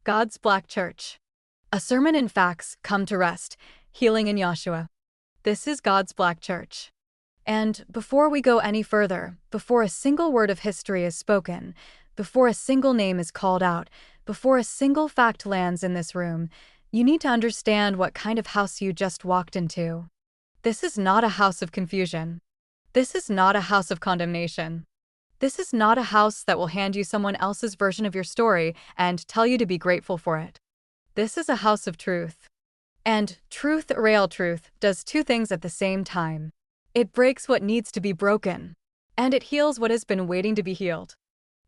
God's Black Church. A sermon in facts come to rest, healing in Yahshua. This is God's Black Church. And before we go any further, before a single word of history is spoken, before a single name is called out, before a single fact lands in this room, you need to understand what kind of house you just walked into. This is not a house of confusion. This is not a house of condemnation. This is not a house that will hand you someone else's version of your story and tell you to be grateful for it. This is a house of truth. And truth, real truth, does two things at the same time. It breaks what needs to be broken, and it heals what has been waiting to be healed.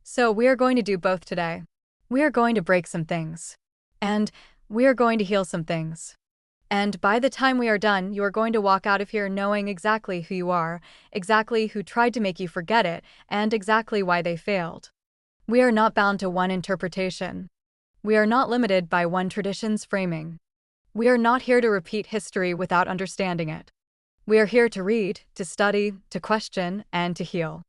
So we are going to do both today. We are going to break some things, and we are going to heal some things. And by the time we are done, you are going to walk out of here knowing exactly who you are, exactly who tried to make you forget it, and exactly why they failed. We are not bound to one interpretation. We are not limited by one tradition's framing. We are not here to repeat history without understanding it. We are here to read, to study, to question, and to heal.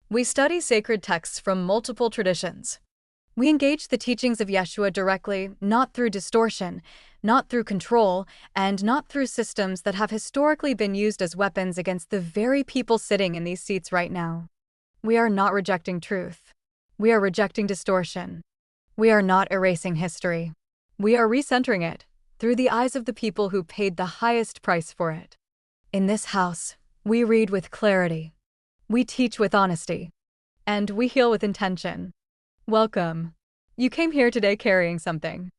We study sacred texts from multiple traditions. We engage the teachings of Yahshua directly, not through distortion, not through control, and not through systems that have historically been used as weapons against the very people sitting in these seats right now. We are not rejecting truth. We are rejecting distortion. We are not erasing history. We are recentering it through the eyes of the people who paid the highest price for it. In this house, we read with clarity. We teach with honesty. And we heal with intention. Welcome. You came here today carrying something.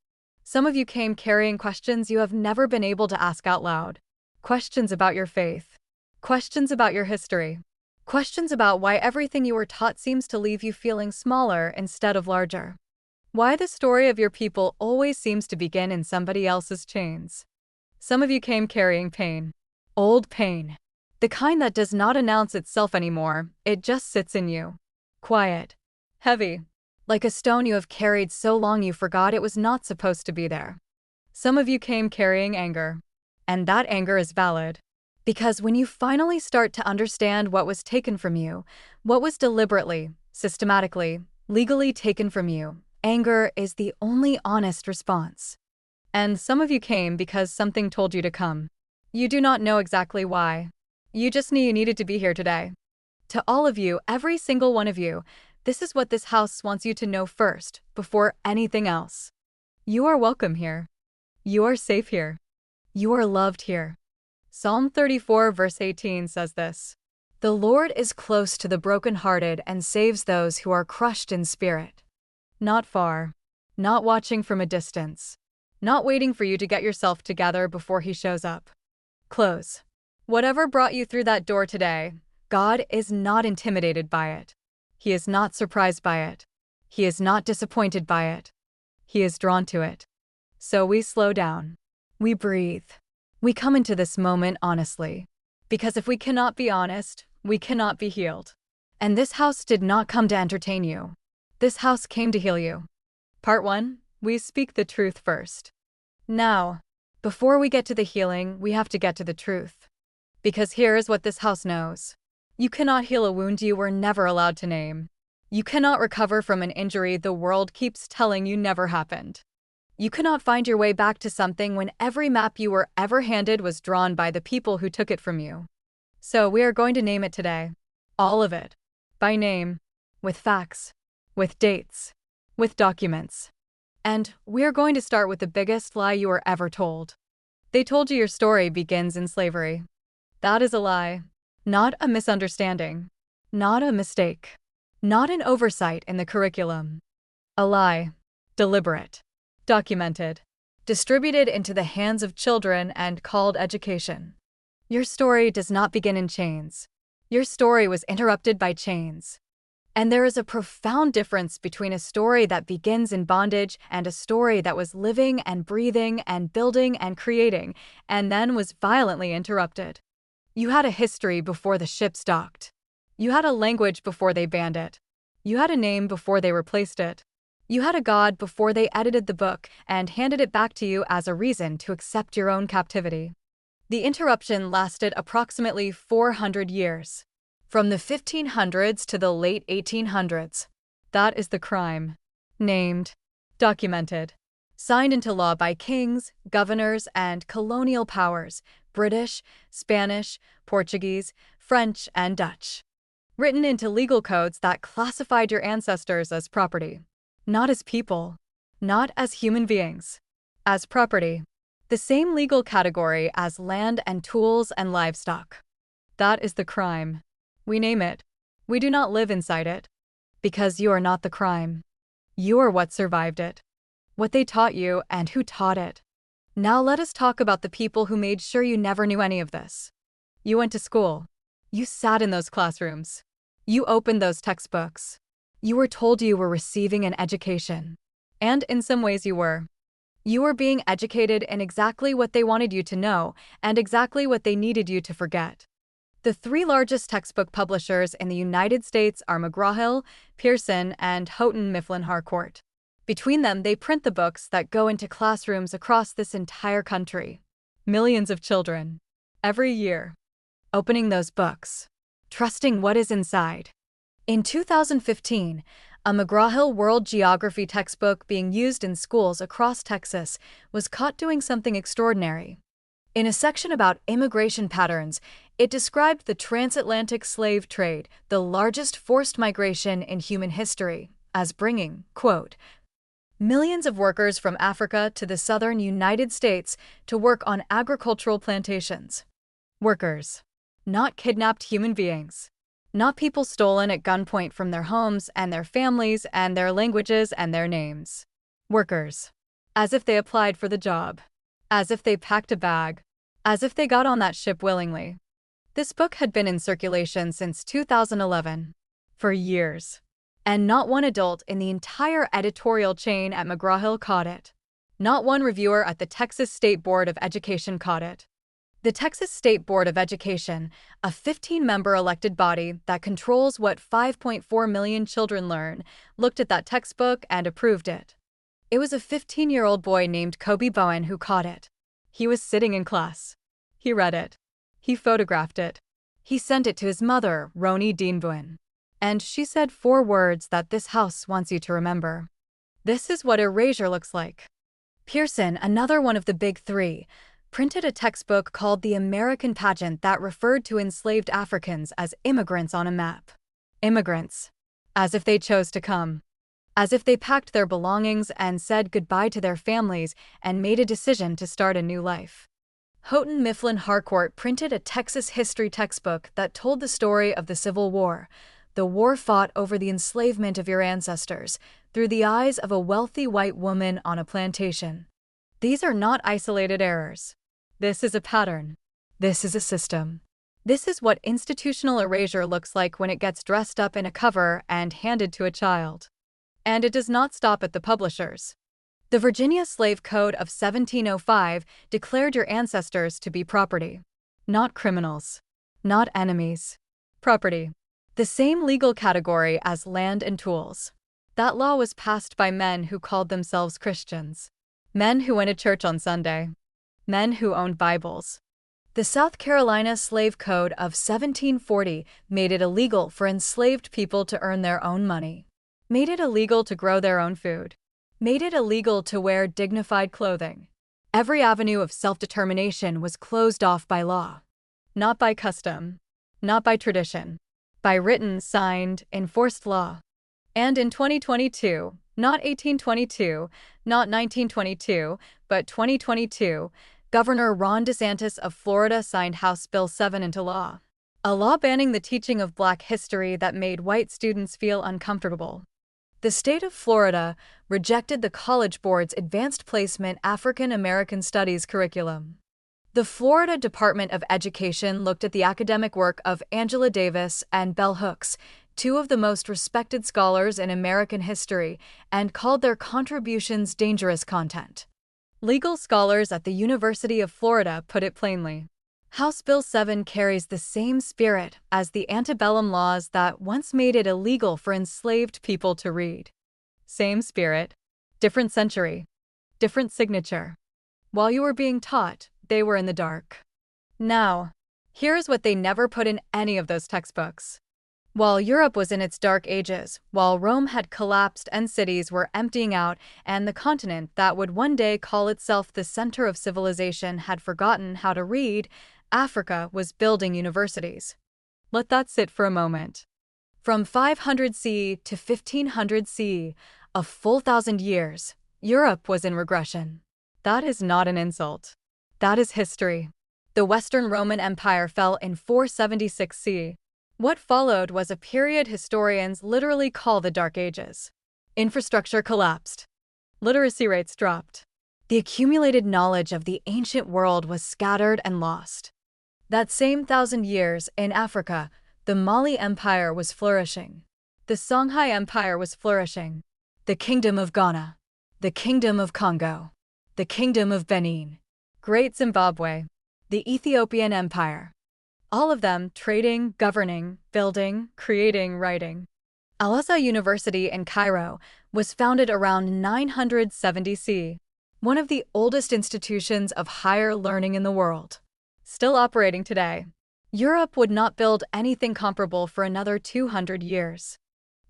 Some of you came carrying questions you have never been able to ask out loud. Questions about your faith. Questions about your history. Questions about why everything you were taught seems to leave you feeling smaller instead of larger. Why the story of your people always seems to begin in somebody else's chains. Some of you came carrying pain. Old pain. The kind that does not announce itself anymore, it just sits in you. Quiet. Heavy. Like a stone you have carried so long you forgot it was not supposed to be there. Some of you came carrying anger. And that anger is valid. Because when you finally start to understand what was taken from you, what was deliberately, systematically, legally taken from you, anger is the only honest response. And some of you came because something told you to come. You do not know exactly why. You just knew you needed to be here today. To all of you, every single one of you, this is what this house wants you to know first, before anything else. You are welcome here. You are safe here. You are loved here. Psalm 34 verse 18 says this: "The Lord is close to the brokenhearted and saves those who are crushed in spirit." Not far. Not watching from a distance. Not waiting for you to get yourself together before He shows up. Close. Whatever brought you through that door today, God is not intimidated by it. He is not surprised by it. He is not disappointed by it. He is drawn to it. So we slow down. We breathe. We come into this moment honestly. Because if we cannot be honest, we cannot be healed. And this house did not come to entertain you. This house came to heal you. Part 1. We speak the truth first. Now, before we get to the healing, we have to get to the truth. Because here is what this house knows. You cannot heal a wound you were never allowed to name. You cannot recover from an injury the world keeps telling you never happened. You cannot find your way back to something when every map you were ever handed was drawn by the people who took it from you. So we are going to name it today. All of it. By name. With facts. With dates. With documents. And we are going to start with the biggest lie you were ever told. They told you your story begins in slavery. That is a lie. Not a misunderstanding. Not a mistake. Not an oversight in the curriculum. A lie. Deliberate. Documented. Distributed into the hands of children and called education. Your story does not begin in chains. Your story was interrupted by chains. And there is a profound difference between a story that begins in bondage and a story that was living and breathing and building and creating, and then was violently interrupted. You had a history before the ships docked. You had a language before they banned it. You had a name before they replaced it. You had a God before they edited the book and handed it back to you as a reason to accept your own captivity. The interruption lasted approximately 400 years. From the 1500s to the late 1800s. That is the crime. Named. Documented. signed into law by kings, governors, and colonial powers, British, Spanish, Portuguese, French, and Dutch. Written into legal codes that classified your ancestors as property. Not as people. Not as human beings. As property. The same legal category as land and tools and livestock. That is the crime. We name it. We do not live inside it. Because you are not the crime. You are what survived it. What they taught you and who taught it. Now let us talk about the people who made sure you never knew any of this. You went to school. You sat in those classrooms. You opened those textbooks. You were told you were receiving an education. And in some ways you were. You were being educated in exactly what they wanted you to know and exactly what they needed you to forget. The three largest textbook publishers in the United States are McGraw-Hill, Pearson, and Houghton Mifflin Harcourt. Between them, they print the books that go into classrooms across this entire country. Millions of children. Every year. Opening those books. Trusting what is inside. In 2015, a McGraw-Hill World Geography textbook being used in schools across Texas was caught doing something extraordinary. In a section about immigration patterns, it described the transatlantic slave trade, the largest forced migration in human history, as bringing, quote, millions of workers from Africa to the southern United States to work on agricultural plantations. Workers. Not kidnapped human beings. Not people stolen at gunpoint from their homes and their families and their languages and their names. Workers. As if they applied for the job. As if they packed a bag. As if they got on that ship willingly. This book had been in circulation since 2011. For years. And not one adult in the entire editorial chain at McGraw-Hill caught it. Not one reviewer at the Texas State Board of Education caught it. The Texas State Board of Education, a 15-member elected body that controls what 5.4 million children learn, looked at that textbook and approved it. It was a 15-year-old boy named Kobe Bowen who caught it. He was sitting in class. He read it. He photographed it. He sent it to his mother, Roni Dean-Bowen. And she said 4 words that this house wants you to remember. This is what erasure looks like. Pearson, another one of the big 3, printed a textbook called The American Pageant that referred to enslaved Africans as immigrants on a map. Immigrants. As if they chose to come. As if they packed their belongings and said goodbye to their families and made a decision to start a new life. Houghton Mifflin Harcourt printed a Texas history textbook that told the story of the Civil War, the war fought over the enslavement of your ancestors, through the eyes of a wealthy white woman on a plantation. These are not isolated errors. This is a pattern. This is a system. This is what institutional erasure looks like when it gets dressed up in a cover and handed to a child. And it does not stop at the publishers. The Virginia Slave Code of 1705 declared your ancestors to be property. Not criminals. Not enemies. Property. The same legal category as land and tools. That law was passed by men who called themselves Christians. Men who went to church on Sunday. Men who owned Bibles. The South Carolina Slave Code of 1740 made it illegal for enslaved people to earn their own money. Made it illegal to grow their own food. Made it illegal to wear dignified clothing. Every avenue of self-determination was closed off by law. Not by custom. Not by tradition. By written, signed, enforced law. And in 2022, not 1822, not 1922, but 2022, Governor Ron DeSantis of Florida signed House Bill 7 into law. A law banning the teaching of Black history that made white students feel uncomfortable. The state of Florida rejected the College Board's Advanced Placement African American Studies curriculum. The Florida Department of Education looked at the academic work of Angela Davis and Bell Hooks, 2 of the most respected scholars in American history, and called their contributions dangerous content. Legal scholars at the University of Florida put it plainly. House Bill 7 carries the same spirit as the antebellum laws that once made it illegal for enslaved people to read. Same spirit, different century, different signature. While you were being taught, they were in the dark. Now, here's what they never put in any of those textbooks. While Europe was in its dark ages, while Rome had collapsed and cities were emptying out, and the continent that would one day call itself the center of civilization had forgotten how to read, Africa was building universities. Let that sit for a moment. From 500 CE to 1500 CE, a full 1,000 years, Europe was in regression. That is not an insult. That is history. The Western Roman Empire fell in 476 CE. What followed was a period historians literally call the Dark Ages. Infrastructure collapsed. Literacy rates dropped. The accumulated knowledge of the ancient world was scattered and lost. That same 1,000 years, in Africa, the Mali Empire was flourishing. The Songhai Empire was flourishing. The Kingdom of Ghana. The Kingdom of Congo. The Kingdom of Benin. Great Zimbabwe. The Ethiopian Empire. All of them trading, governing, building, creating, writing. Al-Azhar University in Cairo was founded around 970 CE, one of the oldest institutions of higher learning in the world. Still operating today. Europe would not build anything comparable for another 200 years.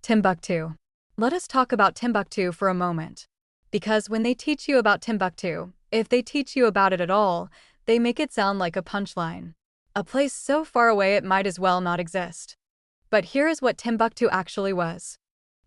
Timbuktu. Let us talk about Timbuktu for a moment. Because when they teach you about Timbuktu, if they teach you about it at all, they make it sound like a punchline. A place so far away it might as well not exist. But here is what Timbuktu actually was.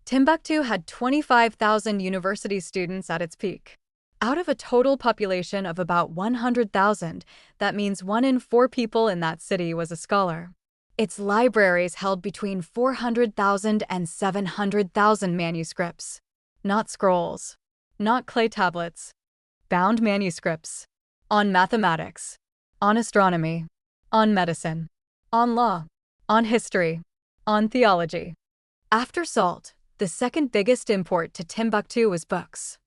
Timbuktu had 25,000 university students at its peak. Out of a total population of about 100,000, that means 1 in 4 people in that city was a scholar. Its libraries held between 400,000 and 700,000 manuscripts. Not scrolls. Not clay tablets. Bound manuscripts. On mathematics. On astronomy. On medicine. On law. On history. On theology. After salt, the second biggest import to Timbuktu was books.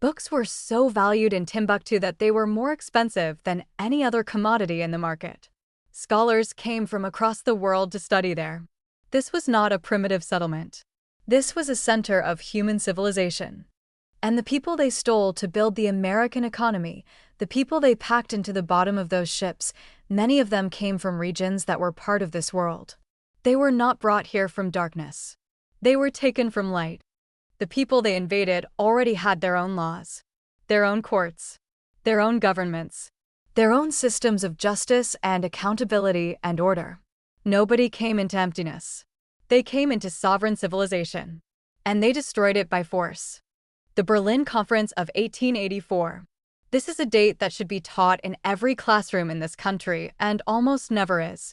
Books were so valued in Timbuktu that they were more expensive than any other commodity in the market. Scholars came from across the world to study there. This was not a primitive settlement. This was a center of human civilization. And the people they stole to build the American economy, the people they packed into the bottom of those ships, many of them came from regions that were part of this world. They were not brought here from darkness. They were taken from light. The people they invaded already had their own laws, their own courts, their own governments, their own systems of justice and accountability and order. Nobody came into emptiness. They came into sovereign civilization. And they destroyed it by force. The Berlin Conference of 1884. This is a date that should be taught in every classroom in this country and almost never is.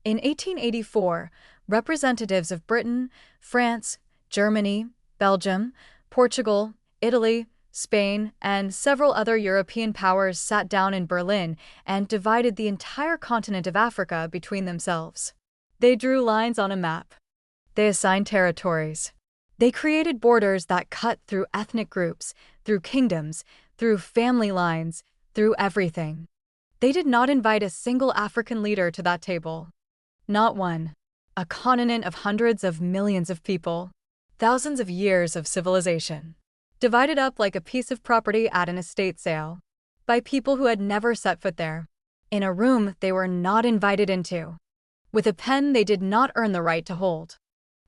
In 1884, representatives of Britain, France, Germany, Belgium, Portugal, Italy, Spain, and several other European powers sat down in Berlin and divided the entire continent of Africa between themselves. They drew lines on a map. They assigned territories. They created borders that cut through ethnic groups, through kingdoms, through family lines, through everything. They did not invite a single African leader to that table. Not one. A continent of hundreds of millions of people. Thousands of years of civilization. Divided up like a piece of property at an estate sale. By people who had never set foot there. In a room they were not invited into. With a pen they did not earn the right to hold.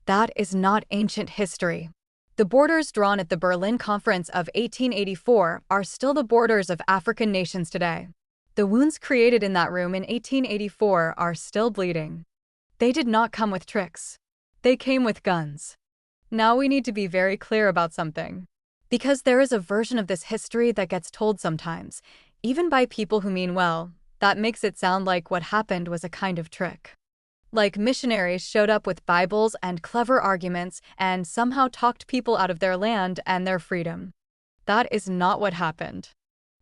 That is not ancient history. The borders drawn at the Berlin Conference of 1884 are still the borders of African nations today. The wounds created in that room in 1884 are still bleeding. They did not come with tricks. They came with guns. Now we need to be very clear about something. Because there is a version of this history that gets told sometimes, even by people who mean well, that makes it sound like what happened was a kind of trick. Like missionaries showed up with Bibles and clever arguments and somehow talked people out of their land and their freedom. That is not what happened.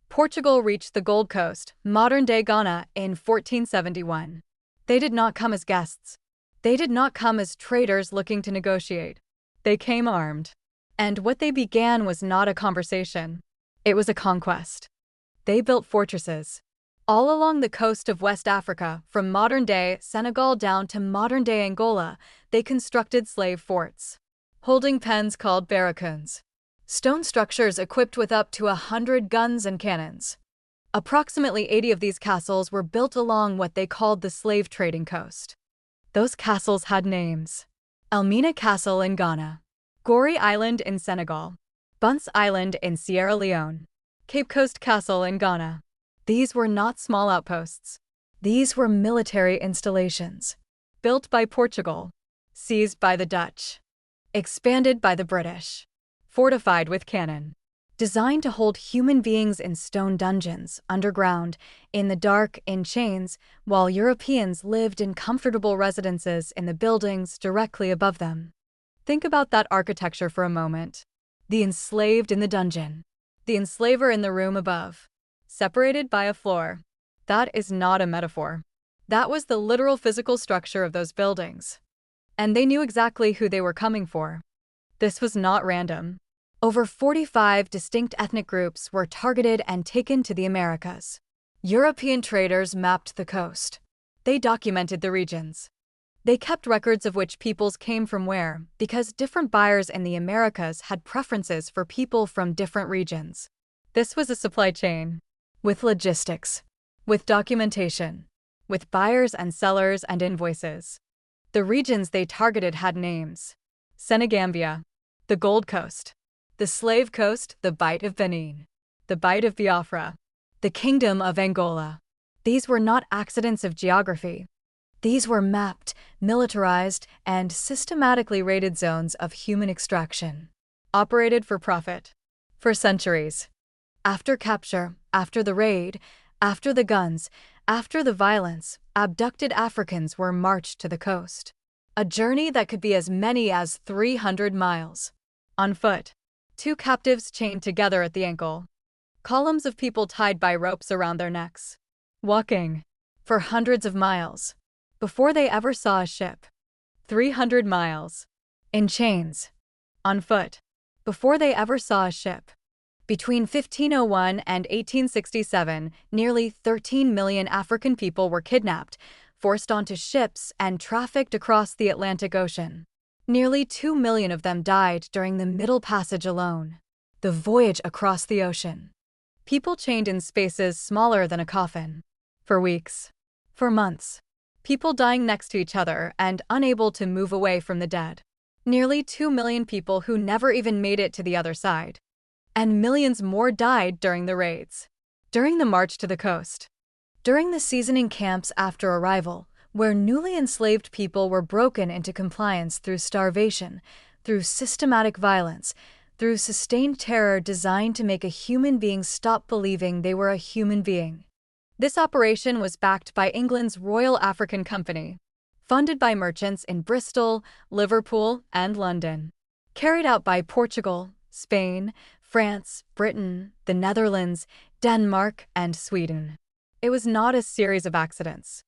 Portugal reached the Gold Coast, modern-day Ghana, in 1471. They did not come as guests. They did not come as traders looking to negotiate. They came armed. And what they began was not a conversation. It was a conquest. They built fortresses. All along the coast of West Africa, from modern-day Senegal down to modern-day Angola, they constructed slave forts, holding pens called barracoons. Stone structures equipped with up to 100 guns and cannons. Approximately 80 of these castles were built along what they called the slave trading coast. Those castles had names. Elmina Castle in Ghana, Gorée Island in Senegal, Bunce Island in Sierra Leone, Cape Coast Castle in Ghana. These were not small outposts. These were military installations. Built by Portugal, seized by the Dutch, expanded by the British, fortified with cannon, designed to hold human beings in stone dungeons, underground, in the dark, in chains, while Europeans lived in comfortable residences in the buildings directly above them. Think about that architecture for a moment. The enslaved in the dungeon, the enslaver in the room above, separated by a floor. That is not a metaphor. That was the literal physical structure of those buildings. And they knew exactly who they were coming for. This was not random. Over 45 distinct ethnic groups were targeted and taken to the Americas. European traders mapped the coast. They documented the regions. They kept records of which peoples came from where, because different buyers in the Americas had preferences for people from different regions. This was a supply chain, with logistics, with documentation, with buyers and sellers and invoices. The regions they targeted had names: Senegambia, the Gold Coast, the Slave Coast, the Bight of Benin, the Bight of Biafra, the Kingdom of Angola. These were not accidents of geography. These were mapped, militarized, and systematically rated zones of human extraction, operated for profit. For centuries. After capture, after the raid, after the guns, after the violence, abducted Africans were marched to the coast. A journey that could be as many as 300 miles. On foot. 2 captives chained together at the ankle. Columns of people tied by ropes around their necks. Walking. For hundreds of miles. Before they ever saw a ship. 300 miles. In chains. On foot. Before they ever saw a ship. Between 1501 and 1867, nearly 13 million African people were kidnapped, forced onto ships, and trafficked across the Atlantic Ocean. Nearly 2 million of them died during the Middle Passage alone, the voyage across the ocean. People chained in spaces smaller than a coffin. For weeks. For months. People dying next to each other and unable to move away from the dead. Nearly 2 million people who never even made it to the other side. And millions more died during the raids. During the march to the coast. During the seasoning camps after arrival, where newly enslaved people were broken into compliance through starvation, through systematic violence, through sustained terror designed to make a human being stop believing they were a human being. This operation was backed by England's Royal African Company, funded by merchants in Bristol, Liverpool, and London. Carried out by Portugal, Spain, France, Britain, the Netherlands, Denmark, and Sweden. It was not a series of accidents.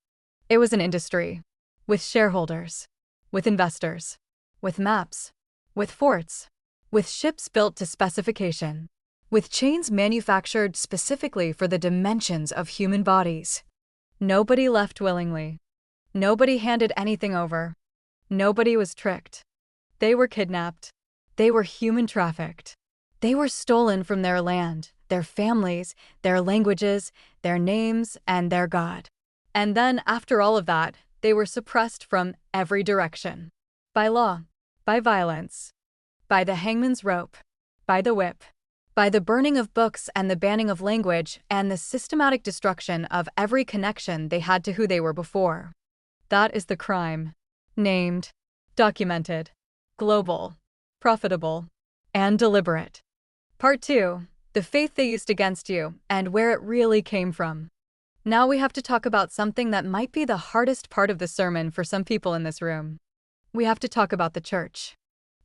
It was an industry, with shareholders, with investors, with maps, with forts, with ships built to specification, with chains manufactured specifically for the dimensions of human bodies. Nobody left willingly. Nobody handed anything over. Nobody was tricked. They were kidnapped. They were human trafficked. They were stolen from their land, their families, their languages, their names, and their God. And then, after all of that, they were suppressed from every direction. By law, by violence, by the hangman's rope, by the whip, by the burning of books and the banning of language and the systematic destruction of every connection they had to who they were before. That is the crime. Named, documented, global, profitable, and deliberate. Part 2. The faith they used against you and where it really came from. Now we have to talk about something that might be the hardest part of the sermon for some people in this room. We have to talk about the church.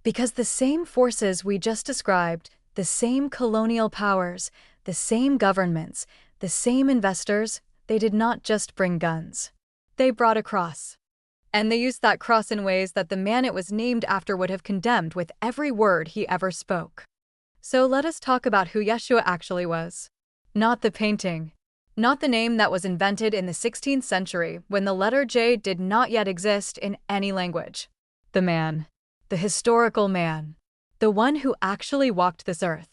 Because the same forces we just described, the same colonial powers, the same governments, the same investors, they did not just bring guns. They brought a cross. And they used that cross in ways that the man it was named after would have condemned with every word he ever spoke. So let us talk about who Yahshua actually was. Not the painting. Not the name that was invented in the 16th century when the letter J did not yet exist in any language. The man. The historical man. The one who actually walked this earth.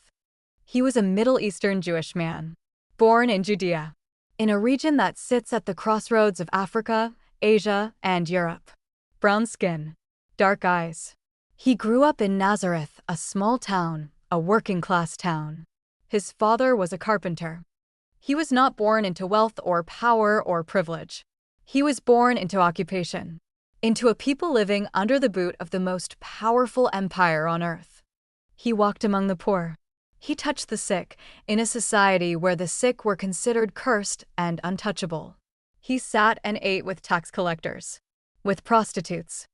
He was a Middle Eastern Jewish man, born in Judea, in a region that sits at the crossroads of Africa, Asia, and Europe. Brown skin, dark eyes. He grew up in Nazareth, a small town, a working-class town. His father was a carpenter. He was not born into wealth or power or privilege. He was born into occupation, into a people living under the boot of the most powerful empire on earth. He walked among the poor. He touched the sick, in a society where the sick were considered cursed and untouchable. He sat and ate with tax collectors, with prostitutes,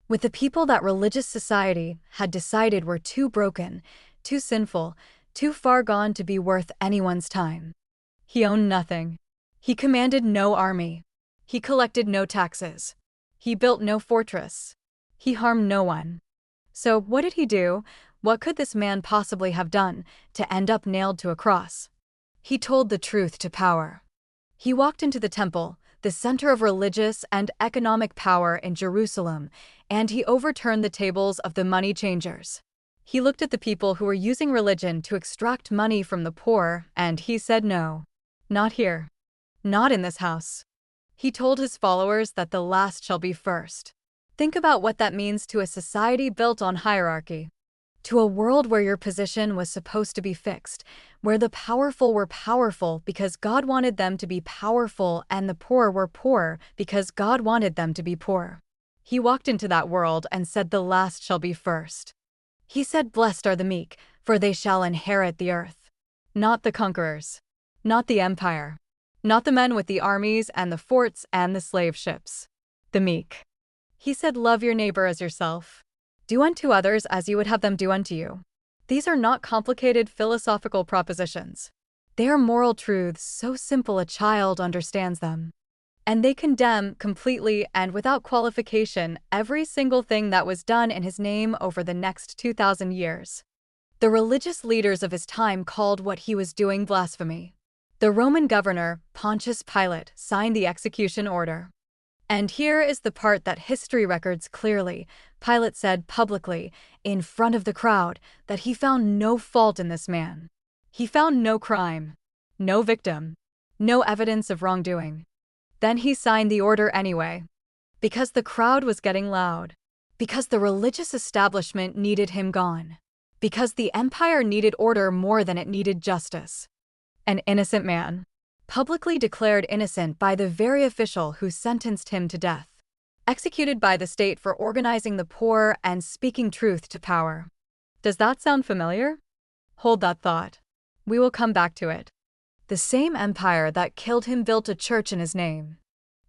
with the people that religious society had decided were too broken, too sinful, too far gone to be worth anyone's time. He owned nothing. He commanded no army. He collected no taxes. He built no fortress. He harmed no one. So what did he do? What could this man possibly have done to end up nailed to a cross? He told the truth to power. He walked into the temple, the center of religious and economic power in Jerusalem, and he overturned the tables of the money changers. He looked at the people who were using religion to extract money from the poor, and he said no. Not here. Not in this house. He told his followers that the last shall be first. Think about what that means to a society built on hierarchy. To a world where your position was supposed to be fixed, where the powerful were powerful because God wanted them to be powerful and the poor were poor because God wanted them to be poor. He walked into that world and said the last shall be first. He said, "Blessed are the meek, for they shall inherit the earth." Not the conquerors. Not the empire. Not the men with the armies and the forts and the slave ships. The meek. He said, "Love your neighbor as yourself. Do unto others as you would have them do unto you." These are not complicated philosophical propositions. They are moral truths so simple a child understands them. And they condemn completely and without qualification every single thing that was done in his name over the next 2,000 years. The religious leaders of his time called what he was doing blasphemy. The Roman governor, Pontius Pilate, signed the execution order. And here is the part that history records clearly. Pilate said publicly, in front of the crowd, that he found no fault in this man. He found no crime, no victim, no evidence of wrongdoing. Then he signed the order anyway, because the crowd was getting loud, because the religious establishment needed him gone, because the empire needed order more than it needed justice. An innocent man, publicly declared innocent by the very official who sentenced him to death, executed by the state for organizing the poor and speaking truth to power. Does that sound familiar? Hold that thought. We will come back to it. The same empire that killed him built a church in his name.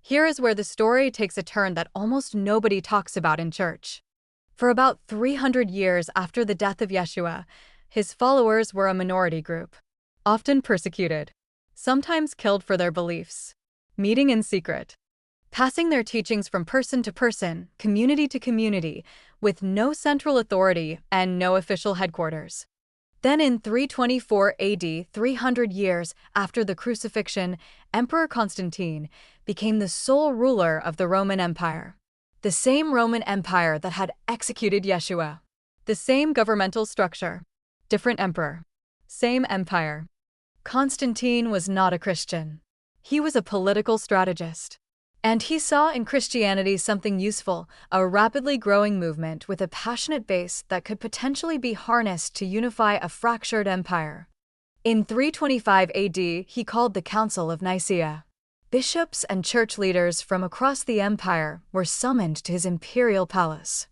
Here is where the story takes a turn that almost nobody talks about in church. For about 300 years after the death of Yahshua, his followers were a minority group, often persecuted, sometimes killed for their beliefs, meeting in secret, passing their teachings from person to person, community to community, with no central authority and no official headquarters. Then in 324 AD, 300 years after the crucifixion, Emperor Constantine became the sole ruler of the Roman Empire. The same Roman Empire that had executed Yahshua. The same governmental structure. Different emperor. Same empire. Constantine was not a Christian. He was a political strategist. And he saw in Christianity something useful, a rapidly growing movement with a passionate base that could potentially be harnessed to unify a fractured empire. In 325 AD, he called the Council of Nicaea. Bishops and church leaders from across the empire were summoned to his imperial palace.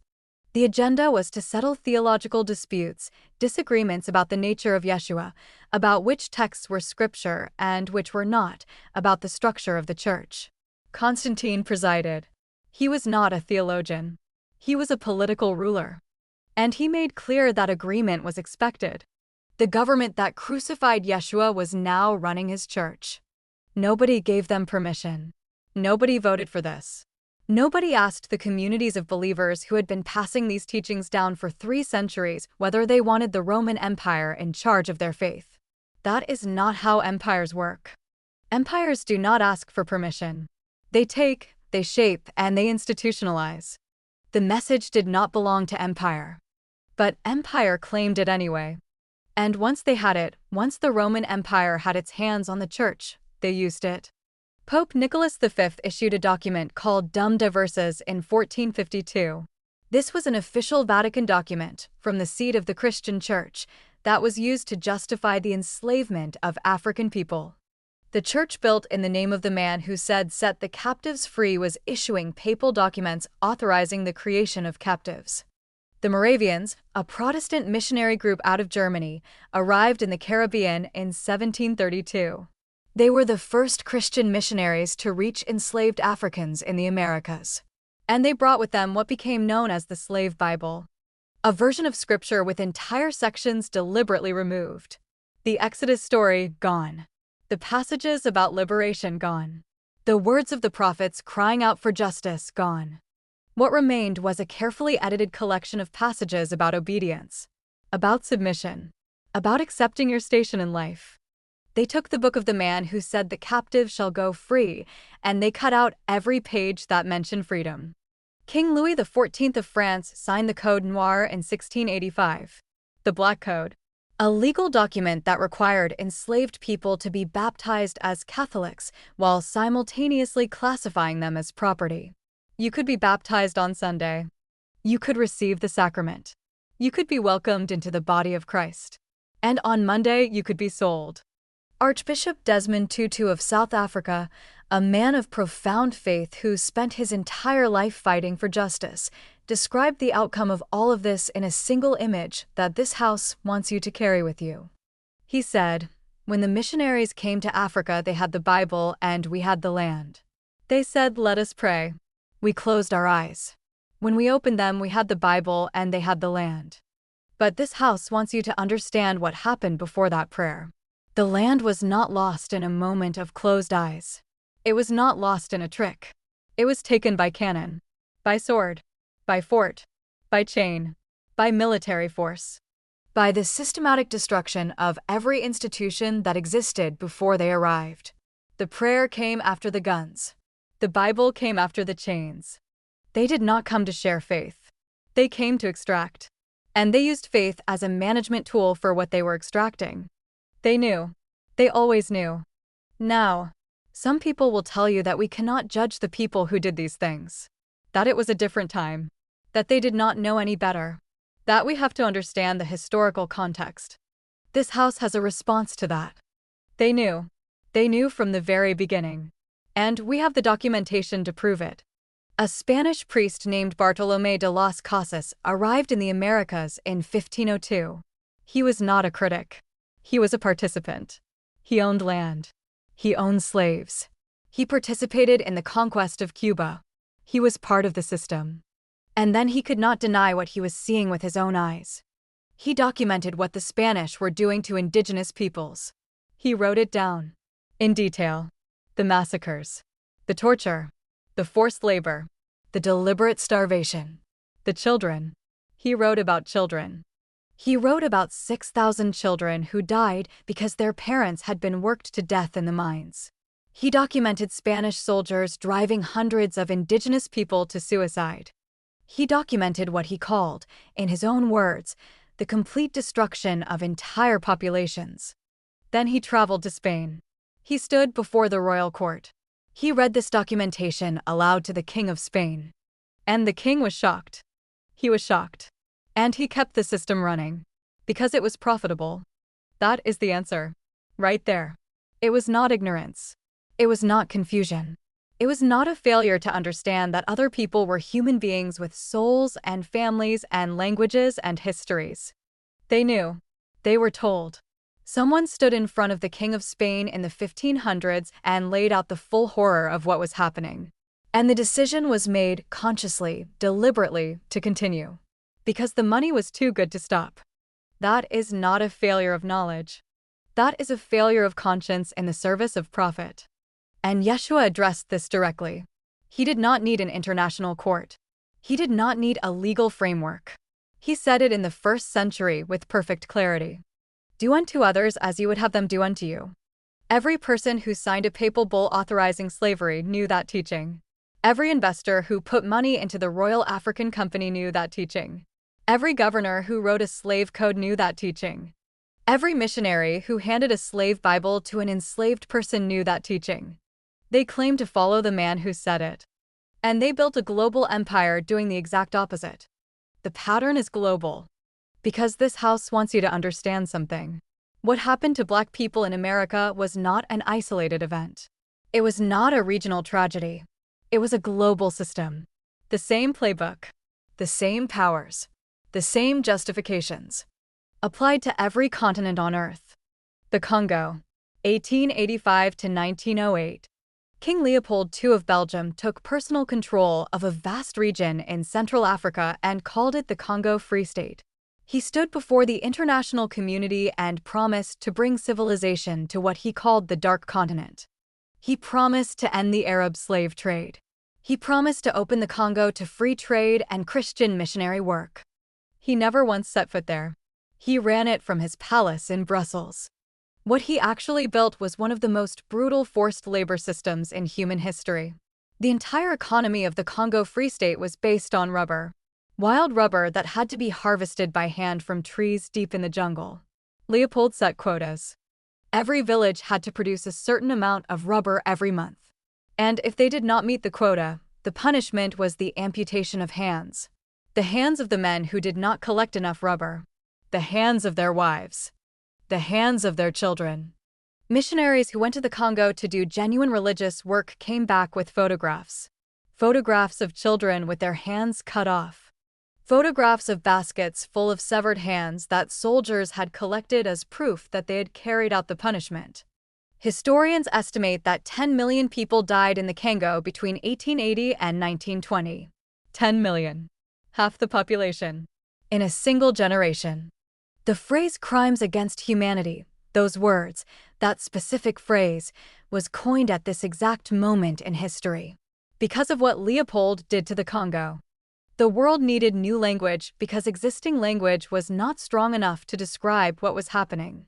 The agenda was to settle theological disputes, disagreements about the nature of Yahshua, about which texts were scripture and which were not, about the structure of the church. Constantine presided. He was not a theologian. He was a political ruler. And he made clear that agreement was expected. The government that crucified Yahshua was now running his church. Nobody gave them permission. Nobody voted for this. Nobody asked the communities of believers who had been passing these teachings down for 3 centuries whether they wanted the Roman Empire in charge of their faith. That is not how empires work. Empires do not ask for permission. They take, they shape, and they institutionalize. The message did not belong to empire. But empire claimed it anyway. And once they had it, once the Roman Empire had its hands on the church, they used it. Pope Nicholas V issued a document called Dum de Verses in 1452. This was an official Vatican document from the seat of the Christian Church that was used to justify the enslavement of African people. The church, built in the name of the man who said set the captives free, was issuing papal documents authorizing the creation of captives. The Moravians, a Protestant missionary group out of Germany, arrived in the Caribbean in 1732. They were the first Christian missionaries to reach enslaved Africans in the Americas. And they brought with them what became known as the Slave Bible, a version of Scripture with entire sections deliberately removed. The Exodus story gone. The passages about liberation gone. The words of the prophets crying out for justice gone. What remained was a carefully edited collection of passages about obedience, about submission, about accepting your station in life. They took the book of the man who said the captive shall go free, and they cut out every page that mentioned freedom. King Louis XIV of France signed the Code Noir in 1685, the Black Code, a legal document that required enslaved people to be baptized as Catholics while simultaneously classifying them as property. You could be baptized on Sunday. You could receive the sacrament. You could be welcomed into the body of Christ. And on Monday, you could be sold. Archbishop Desmond Tutu of South Africa, a man of profound faith who spent his entire life fighting for justice, described the outcome of all of this in a single image that this house wants you to carry with you. He said, "When the missionaries came to Africa, they had the Bible and we had the land. They said, 'Let us pray.' We closed our eyes. When we opened them, we had the Bible and they had the land. But this house wants you to understand what happened before that prayer. The land was not lost in a moment of closed eyes. It was not lost in a trick. It was taken by cannon, by sword, by fort, by chain, by military force, by the systematic destruction of every institution that existed before they arrived. The prayer came after the guns. The Bible came after the chains. They did not come to share faith. They came to extract. And they used faith as a management tool for what they were extracting. They knew. They always knew. Now, some people will tell you that we cannot judge the people who did these things. That it was a different time. That they did not know any better. That we have to understand the historical context. This house has a response to that. They knew. They knew from the very beginning. And we have the documentation to prove it. A Spanish priest named Bartolomé de las Casas arrived in the Americas in 1502. He was not a critic. He was a participant. He owned land. He owned slaves. He participated in the conquest of Cuba. He was part of the system. And then he could not deny what he was seeing with his own eyes. He documented what the Spanish were doing to indigenous peoples. He wrote it down. In detail. The massacres. The torture. The forced labor. The deliberate starvation. The children. He wrote about children. He wrote about 6,000 children who died because their parents had been worked to death in the mines. He documented Spanish soldiers driving hundreds of indigenous people to suicide. He documented what he called, in his own words, the complete destruction of entire populations. Then he traveled to Spain. He stood before the royal court. He read this documentation aloud to the King of Spain. And the king was shocked. He was shocked. And he kept the system running. Because it was profitable. That is the answer. Right there. It was not ignorance. It was not confusion. It was not a failure to understand that other people were human beings with souls and families and languages and histories. They knew. They were told. Someone stood in front of the King of Spain in the 1500s and laid out the full horror of what was happening. And the decision was made consciously, deliberately, to continue. Because the money was too good to stop. That is not a failure of knowledge. That is a failure of conscience in the service of profit. And Yahshua addressed this directly. He did not need an international court. He did not need a legal framework. He said it in the 1st century with perfect clarity. Do unto others as you would have them do unto you. Every person who signed a papal bull authorizing slavery knew that teaching. Every investor who put money into the Royal African Company knew that teaching. Every governor who wrote a slave code knew that teaching. Every missionary who handed a slave Bible to an enslaved person knew that teaching. They claimed to follow the man who said it. And they built a global empire doing the exact opposite. the pattern is global. Because this house wants you to understand something. What happened to Black people in America was not an isolated event. It was not a regional tragedy. It was a global system. The same playbook, the same powers, the same justifications, applied to every continent on Earth. The Congo, 1885 to 1908. King Leopold II of Belgium took personal control of a vast region in Central Africa and called it the Congo Free State. He stood before the international community and promised to bring civilization to what he called the Dark Continent. He promised to end the Arab slave trade. He promised to open the Congo to free trade and Christian missionary work. He never once set foot there. He ran it from his palace in Brussels. What he actually built was one of the most brutal forced labor systems in human history. The entire economy of the Congo Free State was based on rubber. Wild rubber that had to be harvested by hand from trees deep in the jungle. Leopold set quotas. Every village had to produce a certain amount of rubber every month. And if they did not meet the quota, the punishment was the amputation of hands. The hands of the men who did not collect enough rubber. The hands of their wives. The hands of their children. Missionaries who went to the Congo to do genuine religious work came back with photographs. Photographs of children with their hands cut off. Photographs of baskets full of severed hands that soldiers had collected as proof that they had carried out the punishment. Historians estimate that 10 million people died in the Congo between 1880 and 1920. 10 million. Half the population. In a single generation. The phrase crimes against humanity, those words, that specific phrase, was coined at this exact moment in history. Because of what Leopold did to the Congo. The world needed new language because existing language was not strong enough to describe what was happening.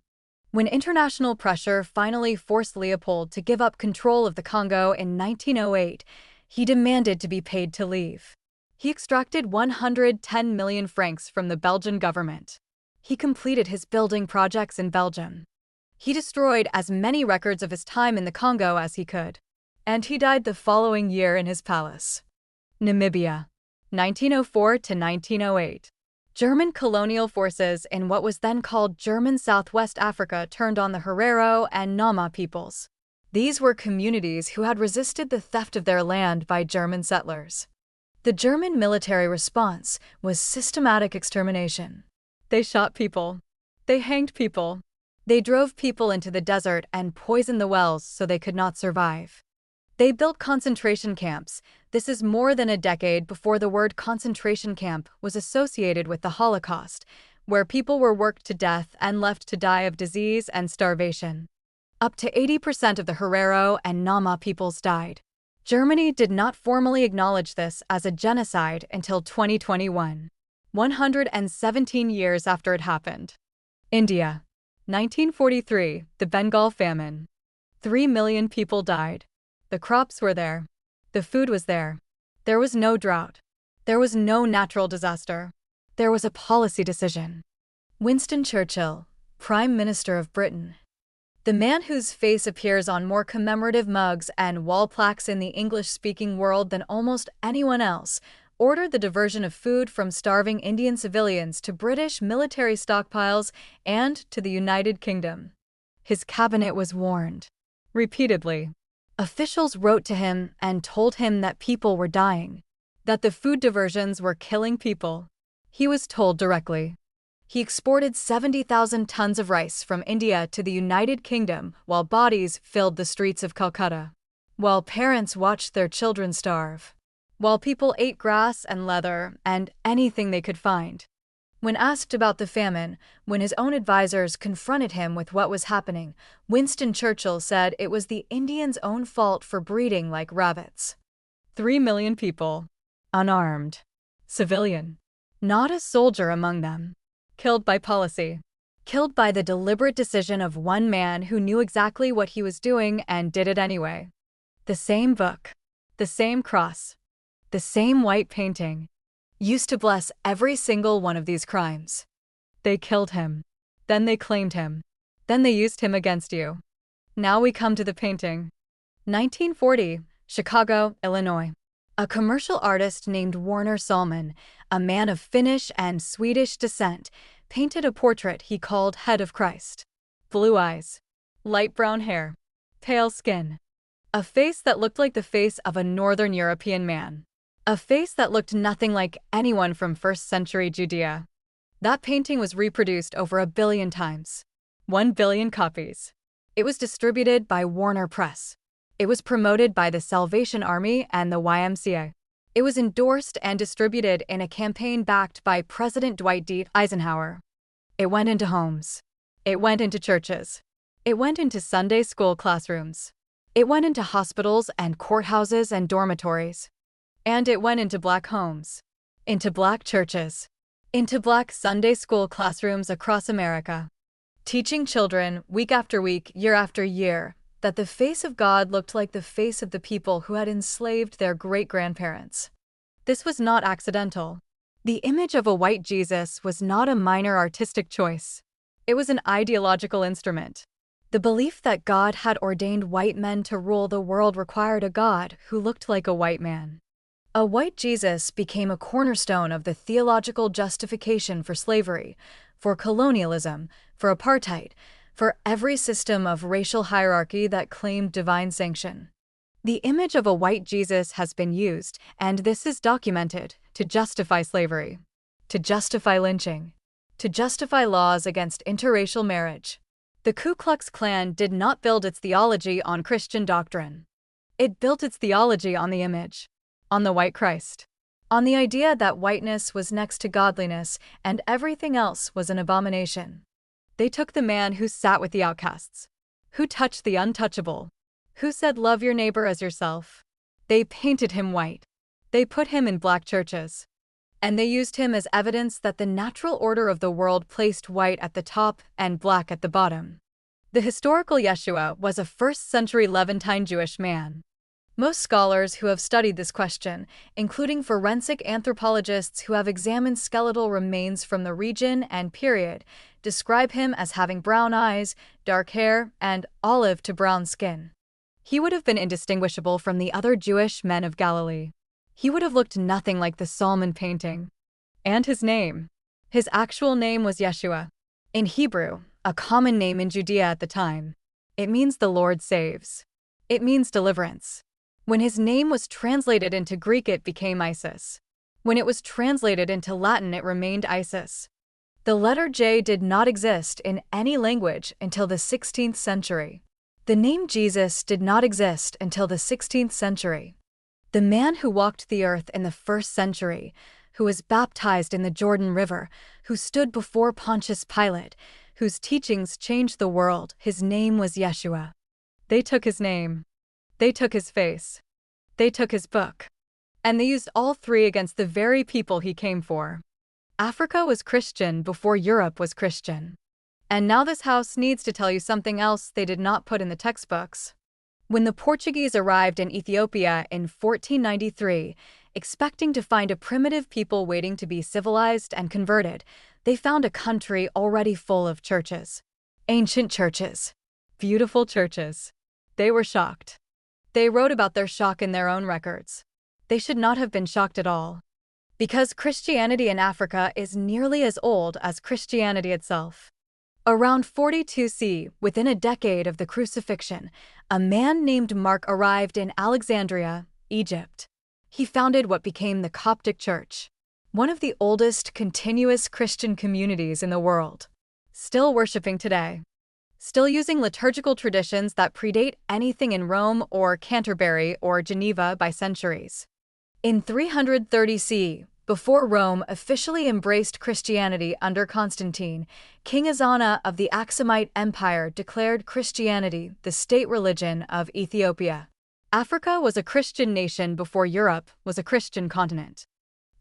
When international pressure finally forced Leopold to give up control of the Congo in 1908, he demanded to be paid to leave. He extracted 110 million francs from the Belgian government. He completed his building projects in Belgium. He destroyed as many records of his time in the Congo as he could. And he died the following year in his palace. Namibia. 1904 to 1908. German colonial forces in what was then called German Southwest Africa turned on the Herero and Nama peoples. These were communities who had resisted the theft of their land by German settlers. The German military response was systematic extermination. They shot people. They hanged people. They drove people into the desert and poisoned the wells so they could not survive. They built concentration camps. This is more than a decade before the word concentration camp was associated with the Holocaust, where people were worked to death and left to die of disease and starvation. Up to 80% of the Herero and Nama peoples died. Germany did not formally acknowledge this as a genocide until 2021, 117 years after it happened. India. 1943, the Bengal famine. 3 million people died. The crops were there. The food was there. There was no drought. There was no natural disaster. There was a policy decision. Winston Churchill, Prime Minister of Britain. The man whose face appears on more commemorative mugs and wall plaques in the English-speaking world than almost anyone else, ordered the diversion of food from starving Indian civilians to British military stockpiles and to the United Kingdom. His cabinet was warned. Repeatedly. Officials wrote to him and told him that people were dying, that the food diversions were killing people. He was told directly. He exported 70,000 tons of rice from India to the United Kingdom while bodies filled the streets of Calcutta, while parents watched their children starve, while people ate grass and leather and anything they could find. When asked about the famine, when his own advisors confronted him with what was happening, Winston Churchill said it was the Indians' own fault for breeding like rabbits. 3 million people. Unarmed. Civilian. Not a soldier among them. Killed by policy. Killed by the deliberate decision of one man who knew exactly what he was doing and did it anyway. The same book. The same cross. The same white painting. Used to bless every single one of these crimes. They killed him. Then they claimed him. Then they used him against you. Now we come to the painting. 1940, Chicago, Illinois. A commercial artist named Warner Salmon, a man of Finnish and Swedish descent, painted a portrait he called Head of Christ. Blue eyes, light brown hair, pale skin. A face that looked like the face of a Northern European man. A face that looked nothing like anyone from first-century Judea. That painting was reproduced over 1 billion times. 1 billion copies. It was distributed by Warner Press. It was promoted by the Salvation Army and the YMCA. It was endorsed and distributed in a campaign backed by President Dwight D. Eisenhower. It went into homes. It went into churches. It went into Sunday school classrooms. It went into hospitals and courthouses and dormitories. And it went into Black homes. Into Black churches. Into Black Sunday school classrooms across America. Teaching children, week after week, year after year, that the face of God looked like the face of the people who had enslaved their great-grandparents. This was not accidental. The image of a white Jesus was not a minor artistic choice. It was an ideological instrument. The belief that God had ordained white men to rule the world required a God who looked like a white man. A white Jesus became a cornerstone of the theological justification for slavery, for colonialism, for apartheid, for every system of racial hierarchy that claimed divine sanction. The image of a white Jesus has been used, and this is documented, to justify slavery, to justify lynching, to justify laws against interracial marriage. The Ku Klux Klan did not build its theology on Christian doctrine. It built its theology on the image, on the white Christ, on the idea that whiteness was next to godliness and everything else was an abomination. They took the man who sat with the outcasts, who touched the untouchable, who said love your neighbor as yourself. They painted him white. They put him in black churches. And they used him as evidence that the natural order of the world placed white at the top and black at the bottom. The historical Yahshua was a first-century Levantine Jewish man. Most scholars who have studied this question, including forensic anthropologists who have examined skeletal remains from the region and period, describe him as having brown eyes, dark hair, and olive to brown skin. He would have been indistinguishable from the other Jewish men of Galilee. He would have looked nothing like the Solomon painting. And his name. His actual name was Yahshua. In Hebrew, a common name in Judea at the time. It means the Lord saves. It means deliverance. When his name was translated into Greek, it became Isis. When it was translated into Latin, it remained Isis. The letter J did not exist in any language until the 16th century. The name Jesus did not exist until the 16th century. The man who walked the earth in the 1st century, who was baptized in the Jordan River, who stood before Pontius Pilate, whose teachings changed the world, his name was Yahshua. They took his name. They took his face. They took his book. And they used all three against the very people he came for. Africa was Christian before Europe was Christian. And now this house needs to tell you something else they did not put in the textbooks. When the Portuguese arrived in Ethiopia in 1493, expecting to find a primitive people waiting to be civilized and converted, they found a country already full of churches. Ancient churches. Beautiful churches. They were shocked. They wrote about their shock in their own records. They should not have been shocked at all. Because Christianity in Africa is nearly as old as Christianity itself. Around 42 CE, within a decade of the crucifixion, a man named Mark arrived in Alexandria, Egypt. He founded what became the Coptic Church, one of the oldest continuous Christian communities in the world, still worshiping today. Still using liturgical traditions that predate anything in Rome or Canterbury or Geneva by centuries. In 330 CE, before Rome officially embraced Christianity under Constantine, King Azana of the Aksumite Empire declared Christianity the state religion of Ethiopia. Africa was a Christian nation before Europe was a Christian continent.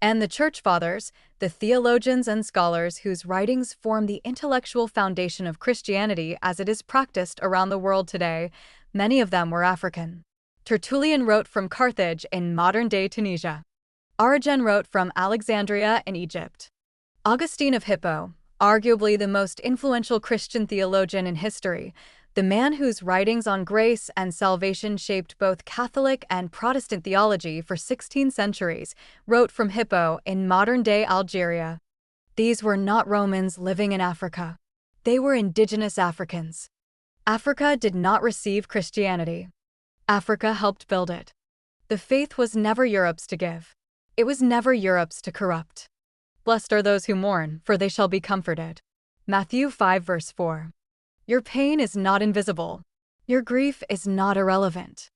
And the Church Fathers, the theologians and scholars whose writings form the intellectual foundation of Christianity as it is practiced around the world today, many of them were African. Tertullian wrote from Carthage in modern-day Tunisia. Origen wrote from Alexandria in Egypt. Augustine of Hippo, arguably the most influential Christian theologian in history, The man whose writings on grace and salvation shaped both Catholic and Protestant theology for 16 centuries, wrote from Hippo in modern-day Algeria. These were not Romans living in Africa. They were indigenous Africans. Africa did not receive Christianity. Africa helped build it. The faith was never Europe's to give. It was never Europe's to corrupt. Blessed are those who mourn, for they shall be comforted. Matthew 5 verse 4. Your pain is not invisible. Your grief is not irrelevant.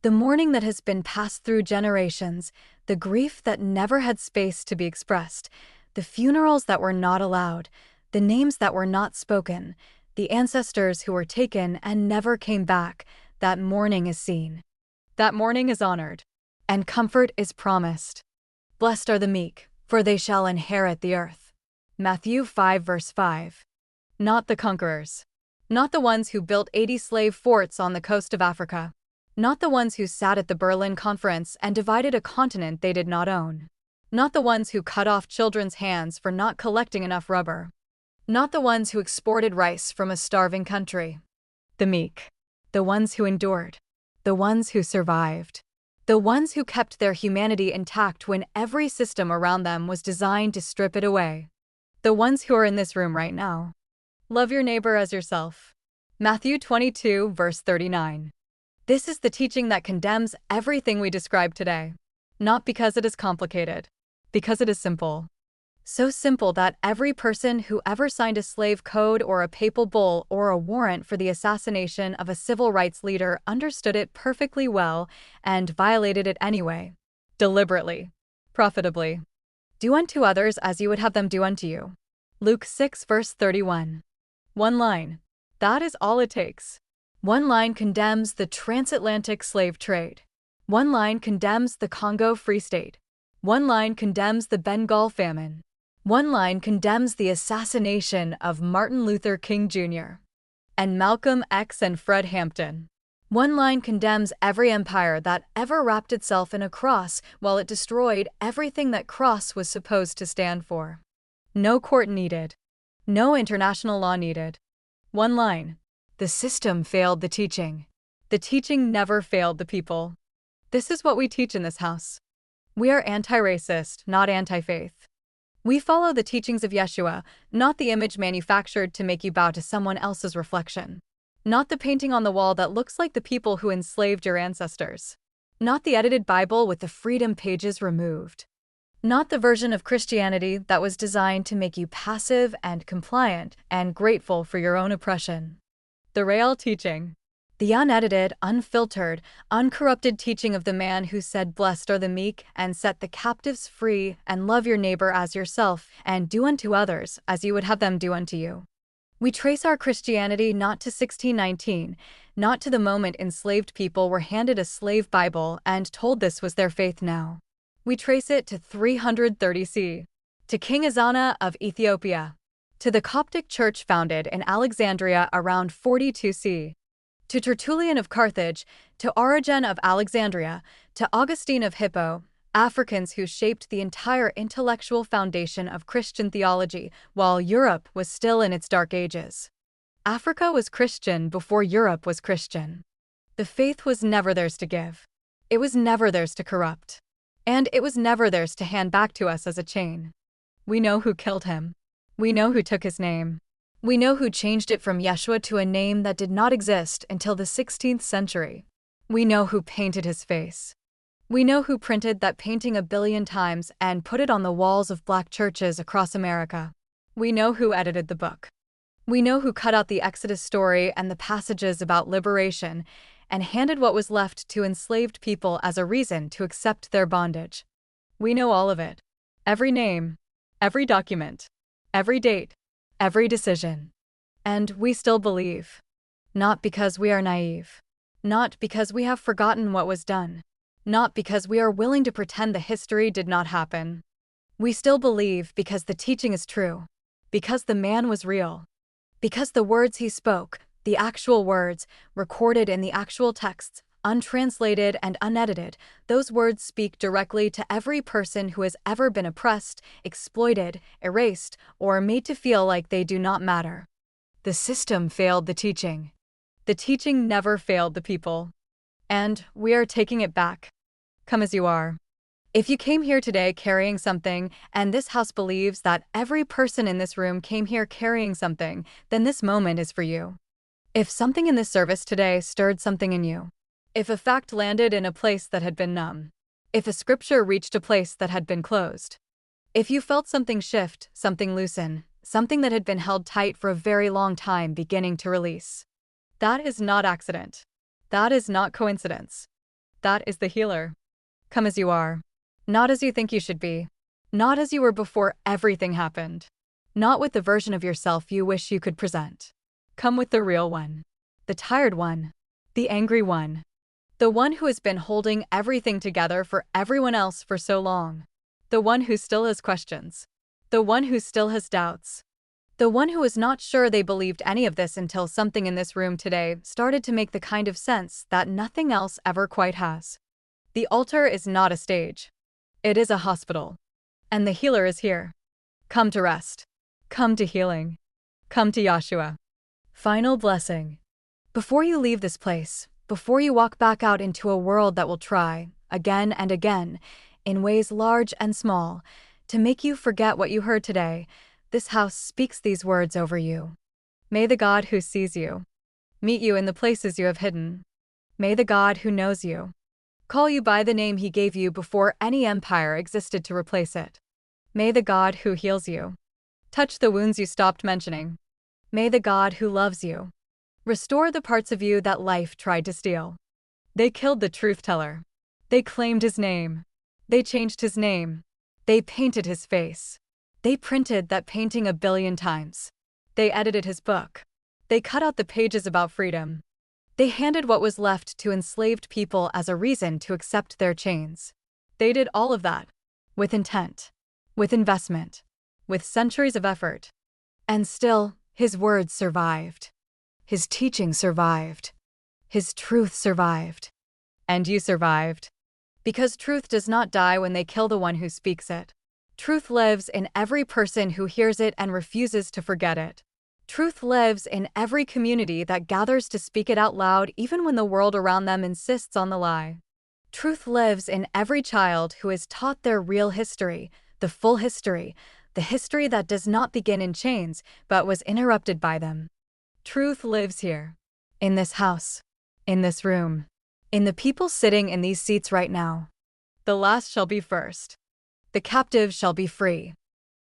The mourning that has been passed through generations, the grief that never had space to be expressed, the funerals that were not allowed, the names that were not spoken, the ancestors who were taken and never came back, that mourning is seen. That mourning is honored, and comfort is promised. Blessed are the meek, for they shall inherit the earth. Matthew 5 verse 5. Not the conquerors. Not the ones who built 80 slave forts on the coast of Africa. Not the ones who sat at the Berlin Conference and divided a continent they did not own. Not the ones who cut off children's hands for not collecting enough rubber. Not the ones who exported rice from a starving country. The meek. The ones who endured. The ones who survived. The ones who kept their humanity intact when every system around them was designed to strip it away. The ones who are in this room right now. Love your neighbor as yourself. Matthew 22 verse 39. This is the teaching that condemns everything we described today. Not because it is complicated, because it is simple. So simple that every person who ever signed a slave code or a papal bull or a warrant for the assassination of a civil rights leader understood it perfectly well and violated it anyway. Deliberately. Profitably. Do unto others as you would have them do unto you. Luke 6 verse 31. One line. That is all it takes. One line condemns the transatlantic slave trade. One line condemns the Congo Free State. One line condemns the Bengal famine. One line condemns the assassination of Martin Luther King Jr. and Malcolm X and Fred Hampton. One line condemns every empire that ever wrapped itself in a cross while it destroyed everything that cross was supposed to stand for. No court needed. No international law needed. One line. The system failed the teaching. The teaching never failed the people. This is what we teach in this house. We are anti-racist, not anti-faith. We follow the teachings of Yahshua, not the image manufactured to make you bow to someone else's reflection. Not the painting on the wall that looks like the people who enslaved your ancestors. Not the edited Bible with the freedom pages removed. Not the version of Christianity that was designed to make you passive and compliant and grateful for your own oppression. The real teaching. The unedited, unfiltered, uncorrupted teaching of the man who said, "Blessed are the meek, and set the captives free, and love your neighbor as yourself, and do unto others as you would have them do unto you." We trace our Christianity not to 1619, not to the moment enslaved people were handed a slave Bible and told this was their faith now. We trace it to 330 C, to King Azana of Ethiopia, to the Coptic Church founded in Alexandria around 42 C, to Tertullian of Carthage, to Origen of Alexandria, to Augustine of Hippo, Africans who shaped the entire intellectual foundation of Christian theology while Europe was still in its dark ages. Africa was Christian before Europe was Christian. The faith was never theirs to give. It was never theirs to corrupt. And it was never theirs to hand back to us as a chain. We know who killed him. We know who took his name. We know who changed it from Yahshua to a name that did not exist until the 16th century. We know who painted his face. We know who printed that painting a billion times and put it on the walls of black churches across America. We know who edited the book. We know who cut out the Exodus story and the passages about liberation and handed what was left to enslaved people as a reason to accept their bondage. We know all of it. Every name, every document, every date, every decision. And we still believe. Not because we are naive. Not because we have forgotten what was done. Not because we are willing to pretend the history did not happen. We still believe because the teaching is true. Because the man was real. Because the words he spoke, the actual words, recorded in the actual texts, untranslated and unedited, those words speak directly to every person who has ever been oppressed, exploited, erased, or made to feel like they do not matter. The system failed the teaching. The teaching never failed the people. And we are taking it back. Come as you are. If you came here today carrying something, and this house believes that every person in this room came here carrying something, then this moment is for you. If something in this service today stirred something in you, if a fact landed in a place that had been numb, if a scripture reached a place that had been closed, if you felt something shift, something loosen, something that had been held tight for a very long time beginning to release, that is not accident. That is not coincidence. That is the healer. Come as you are. Not as you think you should be. Not as you were before everything happened. Not with the version of yourself you wish you could present. Come with the real one. The tired one. The angry one. The one who has been holding everything together for everyone else for so long. The one who still has questions. The one who still has doubts. The one who was not sure they believed any of this until something in this room today started to make the kind of sense that nothing else ever quite has. The altar is not a stage. It is a hospital. And the healer is here. Come to rest. Come to healing. Come to Yahshua. Final blessing. Before you leave this place, before you walk back out into a world that will try, again and again, in ways large and small, to make you forget what you heard today, this house speaks these words over you. May the God who sees you meet you in the places you have hidden. May the God who knows you call you by the name he gave you before any empire existed to replace it. May the God who heals you touch the wounds you stopped mentioning. May the God who loves you restore the parts of you that life tried to steal. They killed the truth teller. They claimed his name. They changed his name. They painted his face. They printed that painting 1 billion times. They edited his book. They cut out the pages about freedom. They handed what was left to enslaved people as a reason to accept their chains. They did all of that with intent, with investment, with centuries of effort. And still, his words survived. His teaching survived. His truth survived. And you survived. Because truth does not die when they kill the one who speaks it. Truth lives in every person who hears it and refuses to forget it. Truth lives in every community that gathers to speak it out loud even when the world around them insists on the lie. Truth lives in every child who is taught their real history, the full history, the history that does not begin in chains but was interrupted by them. Truth lives here, in this house, in this room, in the people sitting in these seats right now. The last shall be first. The captive shall be free.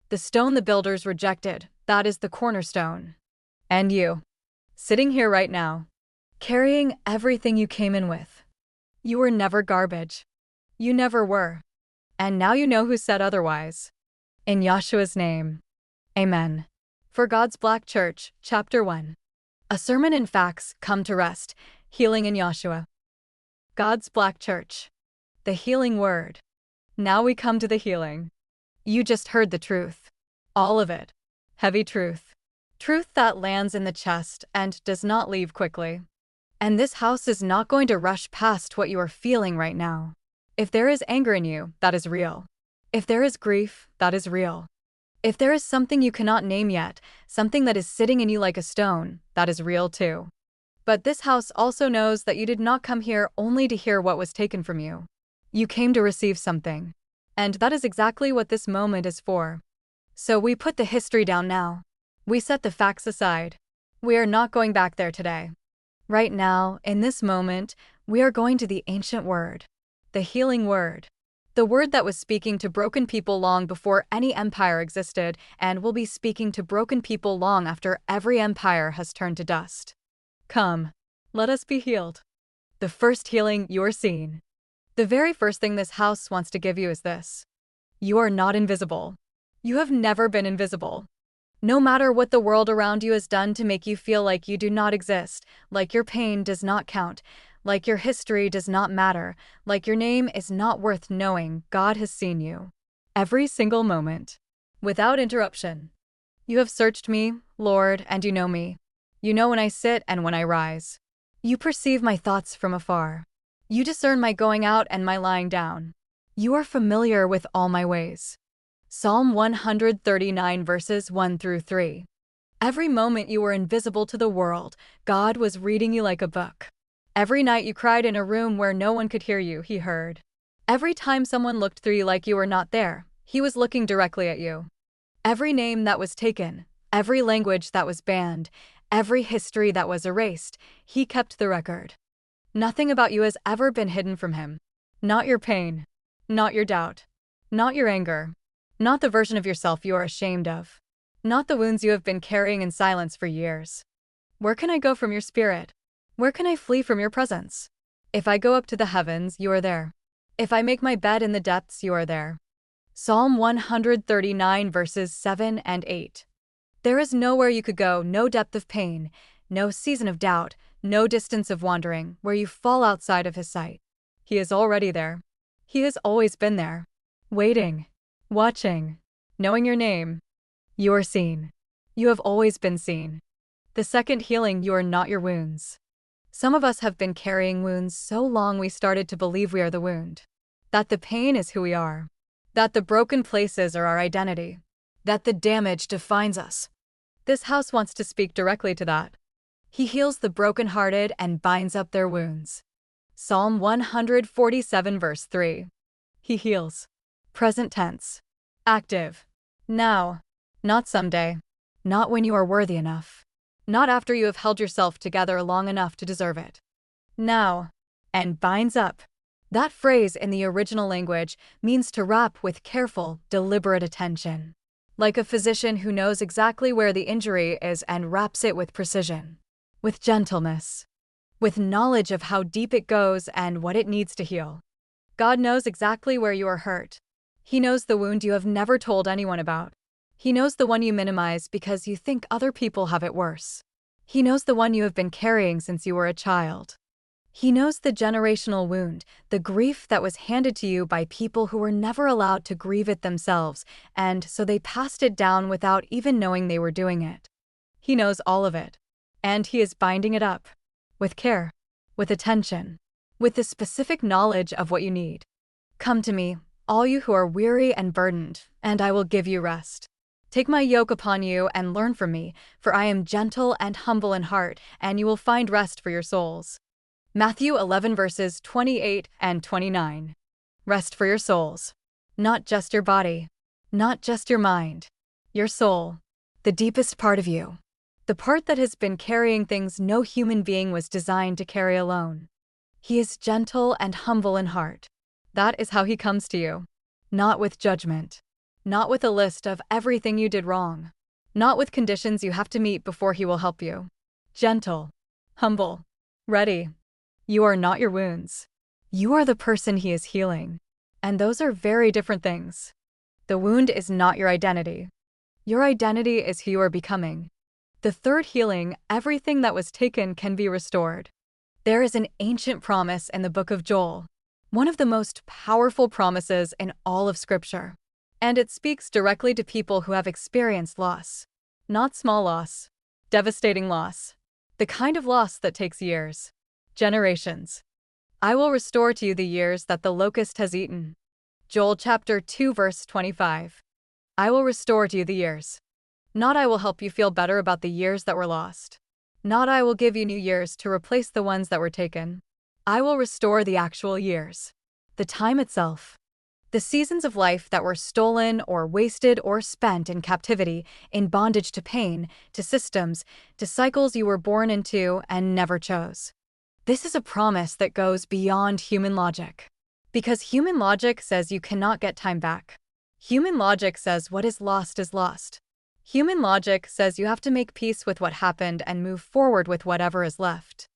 The stone the builders rejected, that is the cornerstone. And you, sitting here right now, carrying everything you came in with. You were never garbage. You never were. And now you know who said otherwise. In Yahshua's name. Amen. For God's Black.Church, Chapter 1. A sermon and facts come to rest, healing in Yahshua. God's Black.Church. The healing word. Now we come to the healing. You just heard the truth. All of it. Heavy truth. Truth that lands in the chest and does not leave quickly. And this house is not going to rush past what you are feeling right now. If there is anger in you, that is real. If there is grief, that is real. If there is something you cannot name yet, something that is sitting in you like a stone, that is real too. But this house also knows that you did not come here only to hear what was taken from you. You came to receive something. And that is exactly what this moment is for. So we put the history down now. We set the facts aside. We are not going back there today. Right now, in this moment, we are going to the ancient word. The healing word. The word that was speaking to broken people long before any empire existed and will be speaking to broken people long after every empire has turned to dust. Come, let us be healed. The first healing you're seeing. The very first thing this house wants to give you is this. You are not invisible. You have never been invisible. No matter what the world around you has done to make you feel like you do not exist, like your pain does not count, like your history does not matter, like your name is not worth knowing, God has seen you. Every single moment. Without interruption. You have searched me, Lord, and you know me. You know when I sit and when I rise. You perceive my thoughts from afar. You discern my going out and my lying down. You are familiar with all my ways. Psalm 139 verses 1 through 3. Every moment you were invisible to the world, God was reading you like a book. Every night you cried in a room where no one could hear you, He heard. Every time someone looked through you like you were not there, He was looking directly at you. Every name that was taken, every language that was banned, every history that was erased, He kept the record. Nothing about you has ever been hidden from Him. Not your pain, not your doubt, not your anger, not the version of yourself you are ashamed of, not the wounds you have been carrying in silence for years. Where can I go from your spirit? Where can I flee from your presence? If I go up to the heavens, you are there. If I make my bed in the depths, you are there. Psalm 139 verses 7 and 8. There is nowhere you could go, no depth of pain, no season of doubt, no distance of wandering, where you fall outside of His sight. He is already there. He has always been there. Waiting, watching, knowing your name. You are seen. You have always been seen. The second healing, you are not your wounds. Some of us have been carrying wounds so long we started to believe we are the wound. That the pain is who we are. That the broken places are our identity. That the damage defines us. This house wants to speak directly to that. He heals the brokenhearted and binds up their wounds. Psalm 147 verse 3. He heals. Present tense. Active. Now. Not someday. Not when you are worthy enough. Not after you have held yourself together long enough to deserve it. Now. And binds up. That phrase in the original language means to wrap with careful, deliberate attention. Like a physician who knows exactly where the injury is and wraps it with precision. With gentleness. With knowledge of how deep it goes and what it needs to heal. God knows exactly where you are hurt. He knows the wound you have never told anyone about. He knows the one you minimize because you think other people have it worse. He knows the one you have been carrying since you were a child. He knows the generational wound, the grief that was handed to you by people who were never allowed to grieve it themselves, and so they passed it down without even knowing they were doing it. He knows all of it. And He is binding it up. With care. With attention. With the specific knowledge of what you need. Come to me, all you who are weary and burdened, and I will give you rest. Take my yoke upon you and learn from me, for I am gentle and humble in heart, and you will find rest for your souls. Matthew 11 verses 28 and 29. Rest for your souls. Not just your body. Not just your mind. Your soul. The deepest part of you. The part that has been carrying things no human being was designed to carry alone. He is gentle and humble in heart. That is how He comes to you. Not with judgment. Not with a list of everything you did wrong. Not with conditions you have to meet before He will help you. Gentle. Humble. Ready. You are not your wounds. You are the person He is healing. And those are very different things. The wound is not your identity. Your identity is who you are becoming. The third healing, everything that was taken can be restored. There is an ancient promise in the book of Joel, one of the most powerful promises in all of Scripture. And it speaks directly to people who have experienced loss. Not small loss. Devastating loss. The kind of loss that takes years. Generations. I will restore to you the years that the locust has eaten. Joel chapter 2 verse 25. I will restore to you the years. Not I will help you feel better about the years that were lost. Not I will give you new years to replace the ones that were taken. I will restore the actual years. The time itself. The seasons of life that were stolen or wasted or spent in captivity, in bondage to pain, to systems, to cycles you were born into and never chose. This is a promise that goes beyond human logic. Because human logic says you cannot get time back. Human logic says what is lost is lost. Human logic says you have to make peace with what happened and move forward with whatever is left.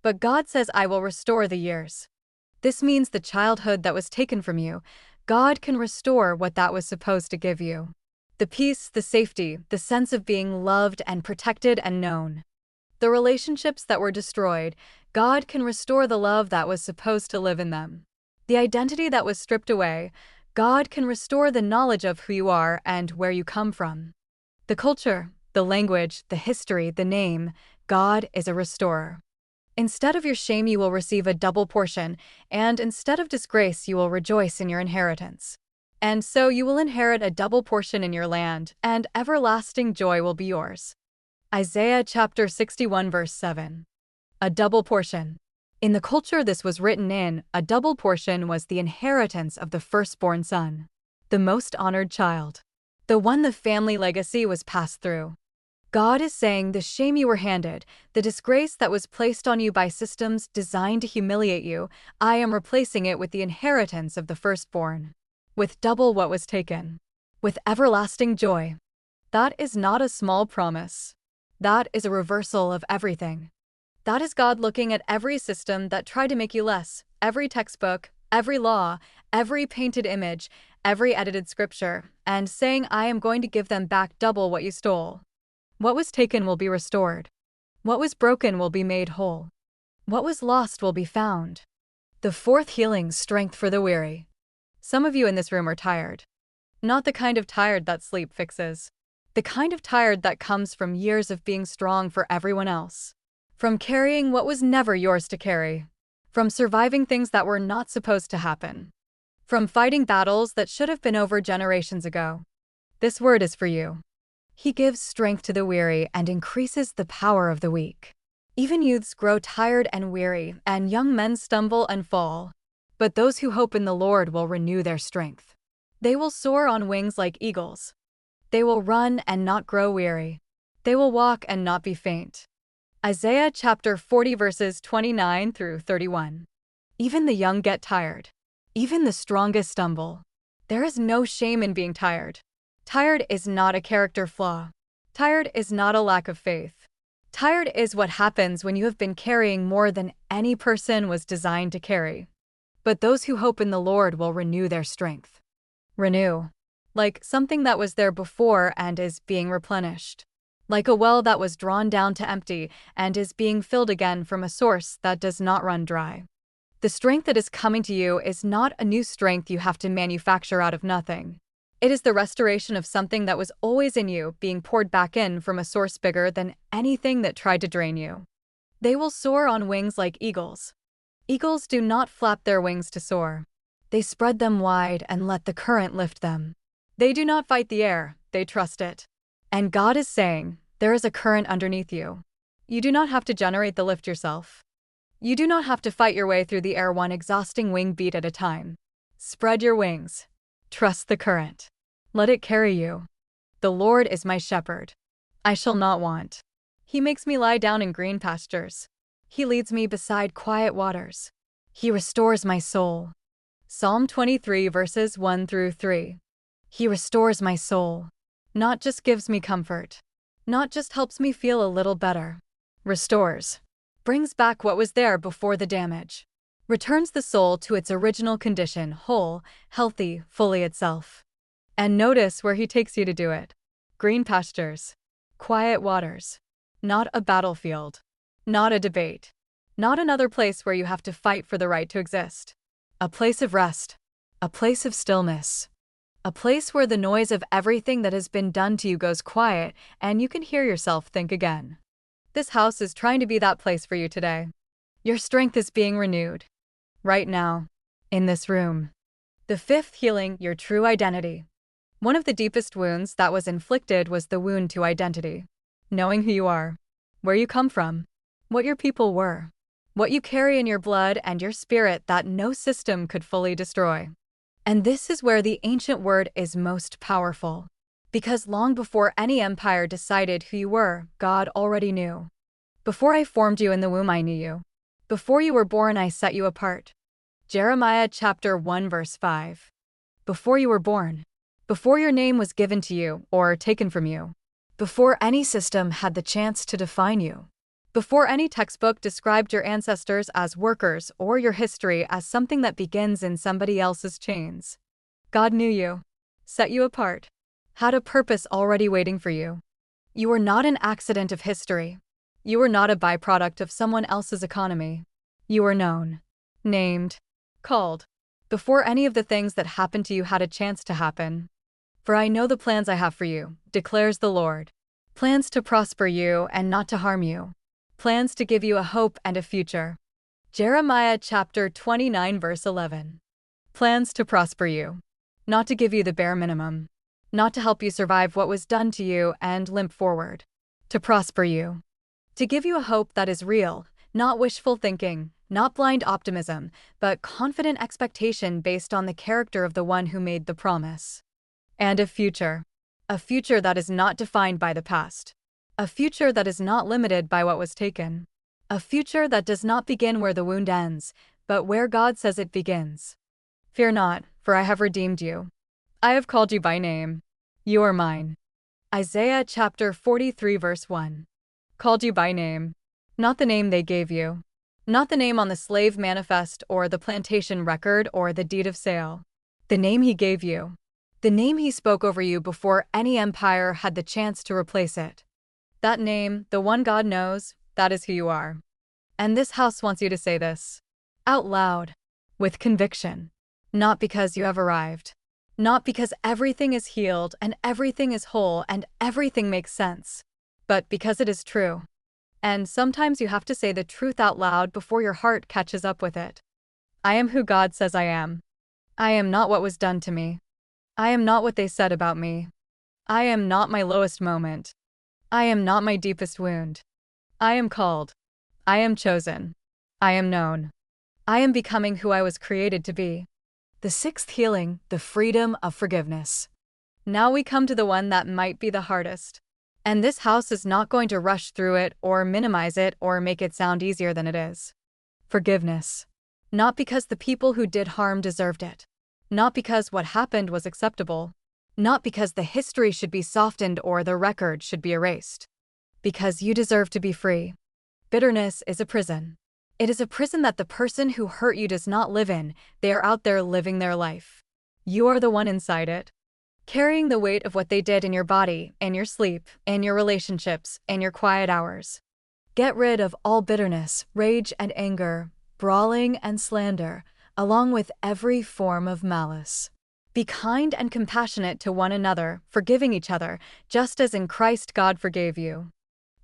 But God says, I will restore the years. This means the childhood that was taken from you. God can restore what that was supposed to give you. The peace, the safety, the sense of being loved and protected and known. The relationships that were destroyed, God can restore the love that was supposed to live in them. The identity that was stripped away, God can restore the knowledge of who you are and where you come from. The culture, the language, the history, the name, God is a restorer. Instead of your shame, you will receive a double portion, and instead of disgrace, you will rejoice in your inheritance. And so you will inherit a double portion in your land, and everlasting joy will be yours. Isaiah chapter 61 verse 7. A double portion. In the culture this was written in, a double portion was the inheritance of the firstborn son, the most honored child, the one the family legacy was passed through. God is saying the shame you were handed, the disgrace that was placed on you by systems designed to humiliate you, I am replacing it with the inheritance of the firstborn, with double what was taken, with everlasting joy. That is not a small promise. That is a reversal of everything. That is God looking at every system that tried to make you less, every textbook, every law, every painted image, every edited scripture, and saying, I am going to give them back double what you stole. What was taken will be restored. What was broken will be made whole. What was lost will be found. The fourth healing, strength for the weary. Some of you in this room are tired. Not the kind of tired that sleep fixes. The kind of tired that comes from years of being strong for everyone else. From carrying what was never yours to carry. From surviving things that were not supposed to happen. From fighting battles that should have been over generations ago. This word is for you. He gives strength to the weary and increases the power of the weak. Even youths grow tired and weary, and young men stumble and fall. But those who hope in the Lord will renew their strength. They will soar on wings like eagles. They will run and not grow weary. They will walk and not be faint. Isaiah chapter 40 verses 29 through 31. Even the young get tired. Even the strongest stumble. There is no shame in being tired. Tired is not a character flaw. Tired is not a lack of faith. Tired is what happens when you have been carrying more than any person was designed to carry. But those who hope in the Lord will renew their strength. Renew. Like something that was there before and is being replenished. Like a well that was drawn down to empty and is being filled again from a source that does not run dry. The strength that is coming to you is not a new strength you have to manufacture out of nothing. It is the restoration of something that was always in you being poured back in from a source bigger than anything that tried to drain you. They will soar on wings like eagles. Eagles do not flap their wings to soar. They spread them wide and let the current lift them. They do not fight the air, they trust it. And God is saying, there is a current underneath you. You do not have to generate the lift yourself. You do not have to fight your way through the air one exhausting wing beat at a time. Spread your wings. Trust the current. Let it carry you. The Lord is my shepherd. I shall not want. He makes me lie down in green pastures. He leads me beside quiet waters. He restores my soul. Psalm 23 verses 1 through 3. He restores my soul. Not just gives me comfort. Not just helps me feel a little better. Restores. Brings back what was there before the damage. Returns the soul to its original condition, whole, healthy, fully itself. And notice where he takes you to do it. Green pastures. Quiet waters. Not a battlefield. Not a debate. Not another place where you have to fight for the right to exist. A place of rest. A place of stillness. A place where the noise of everything that has been done to you goes quiet and you can hear yourself think again. This house is trying to be that place for you today. Your strength is being renewed. Right now. In this room. The fifth healing, your true identity. One of the deepest wounds that was inflicted was the wound to identity. Knowing who you are. Where you come from. What your people were. What you carry in your blood and your spirit that no system could fully destroy. And this is where the ancient word is most powerful. Because long before any empire decided who you were, God already knew. Before I formed you in the womb, I knew you. Before you were born, I set you apart. Jeremiah chapter 1 verse 5. Before you were born. Before your name was given to you or taken from you. Before any system had the chance to define you. Before any textbook described your ancestors as workers or your history as something that begins in somebody else's chains. God knew you. Set you apart. Had a purpose already waiting for you. You were not an accident of history. You were not a byproduct of someone else's economy. You were known. Named. Called. Before any of the things that happened to you had a chance to happen. For I know the plans I have for you, declares the Lord. Plans to prosper you and not to harm you. Plans to give you a hope and a future. Jeremiah chapter 29 verse 11. Plans to prosper you. Not to give you the bare minimum. Not to help you survive what was done to you and limp forward. to prosper you, to give you a hope that is real, not wishful thinking, not blind optimism, but confident expectation based on the character of the one who made the promise. And a future that is not defined by the past, a future that is not limited by what was taken, a future that does not begin where the wound ends, but where God says it begins. Fear not, for I have redeemed you. I have called you by name. You are mine. Isaiah chapter 43 verse 1. Called you by name. Not the name they gave you. Not the name on the slave manifest or the plantation record or the deed of sale. The name he gave you. The name he spoke over you before any empire had the chance to replace it. That name, the one God knows, that is who you are. And this house wants you to say this out loud, with conviction. Not because you have arrived. Not because everything is healed and everything is whole and everything makes sense, but because it is true. And sometimes you have to say the truth out loud before your heart catches up with it. I am who God says I am. I am not what was done to me. I am not what they said about me. I am not my lowest moment. I am not my deepest wound. I am called. I am chosen. I am known. I am becoming who I was created to be. The sixth healing, the freedom of forgiveness. Now we come to the one that might be the hardest. And this house is not going to rush through it or minimize it or make it sound easier than it is. Forgiveness. Not because the people who did harm deserved it. Not because what happened was acceptable. Not because the history should be softened or the record should be erased. Because you deserve to be free. Bitterness is a prison. It is a prison that the person who hurt you does not live in. They are out there living their life. You are the one inside it, carrying the weight of what they did in your body, in your sleep, in your relationships, in your quiet hours. Get rid of all bitterness, rage and anger, brawling and slander, along with every form of malice. Be kind and compassionate to one another, forgiving each other, just as in Christ God forgave you.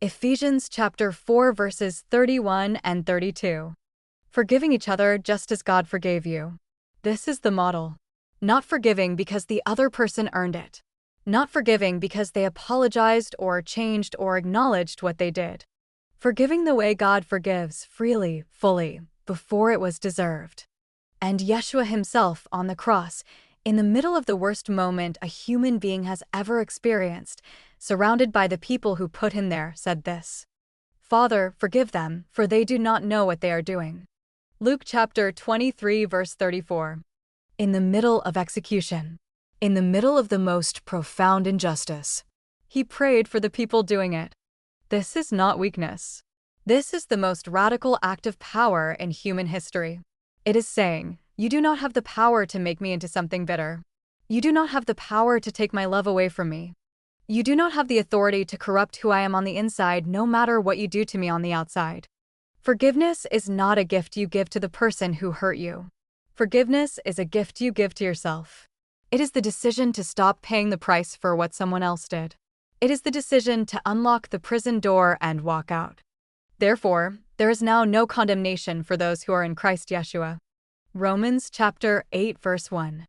Ephesians chapter 4 verses 31 and 32. Forgiving each other just as God forgave you. This is the model. Not forgiving because the other person earned it. Not forgiving because they apologized or changed or acknowledged what they did. Forgiving the way God forgives, freely, fully, before it was deserved. And Yahshua himself on the cross, in the middle of the worst moment a human being has ever experienced, surrounded by the people who put him there, said this: Father, forgive them, for they do not know what they are doing. Luke chapter 23 verse 34. In the middle of execution, in the middle of the most profound injustice, he prayed for the people doing it. This is not weakness. This is the most radical act of power in human history. It is saying, you do not have the power to make me into something bitter. You do not have the power to take my love away from me. You do not have the authority to corrupt who I am on the inside, no matter what you do to me on the outside. Forgiveness is not a gift you give to the person who hurt you. Forgiveness is a gift you give to yourself. It is the decision to stop paying the price for what someone else did. It is the decision to unlock the prison door and walk out. Therefore, there is now no condemnation for those who are in Christ Yahshua. Romans chapter 8 verse 1.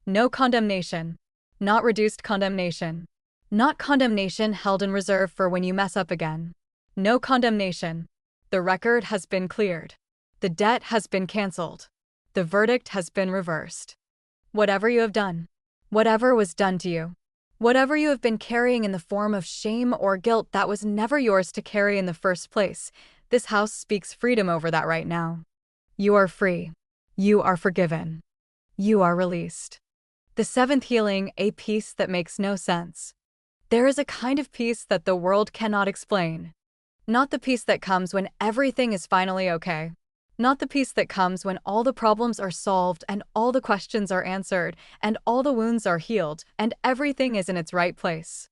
No condemnation. Not reduced condemnation. Not condemnation held in reserve for when you mess up again. No condemnation. The record has been cleared. The debt has been canceled. The verdict has been reversed. Whatever you have done, whatever was done to you, whatever you have been carrying in the form of shame or guilt that was never yours to carry in the first place, this house speaks freedom over that right now. You are free. You are forgiven. You are released. The seventh healing, a peace that makes no sense. There is a kind of peace that the world cannot explain. Not the peace that comes when everything is finally okay. Not the peace that comes when all the problems are solved and all the questions are answered and all the wounds are healed and everything is in its right place.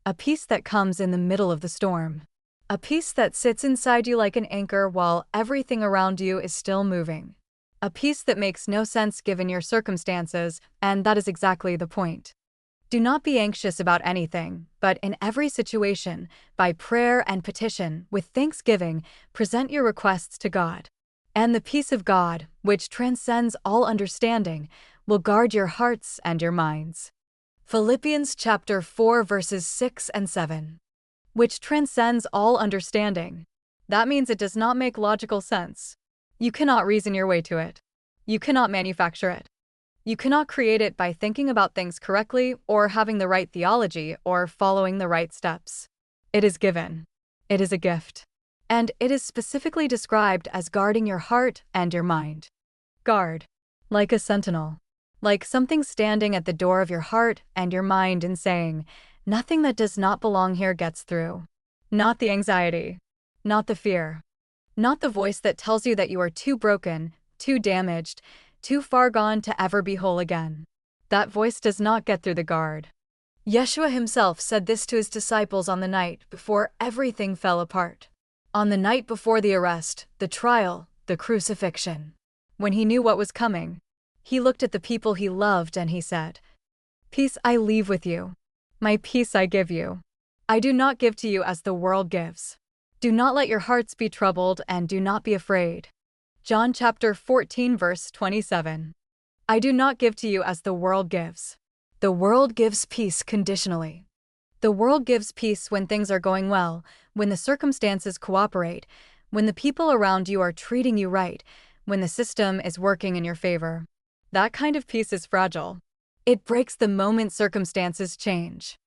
A peace that comes in the middle of the storm. A peace that sits inside you like an anchor while everything around you is still moving. A peace that makes no sense given your circumstances, and that is exactly the point. Do not be anxious about anything, but in every situation, by prayer and petition, with thanksgiving, present your requests to God. And the peace of God, which transcends all understanding, will guard your hearts and your minds. Philippians chapter 4 verses 6 and 7. which transcends all understanding. That means it does not make logical sense. You cannot reason your way to it. You cannot manufacture it. You cannot create it by thinking about things correctly or having the right theology or following the right steps. It is given. It is a gift. And it is specifically described as guarding your heart and your mind. Guard. Like a sentinel. Like something standing at the door of your heart and your mind and saying, nothing that does not belong here gets through. Not the anxiety. Not the fear. Not the voice that tells you that you are too broken, too damaged, too far gone to ever be whole again. That voice does not get through the guard. Yahshua himself said this to his disciples on the night before everything fell apart. On the night before the arrest, the trial, the crucifixion. When he knew what was coming, he looked at the people he loved and he said, "Peace I leave with you. My peace I give you. I do not give to you as the world gives. Do not let your hearts be troubled and do not be afraid." John chapter 14 verse 27. I do not give to you as the world gives. The world gives peace conditionally. The world gives peace when things are going well, when the circumstances cooperate, when the people around you are treating you right, when the system is working in your favor. That kind of peace is fragile. It breaks the moment circumstances change.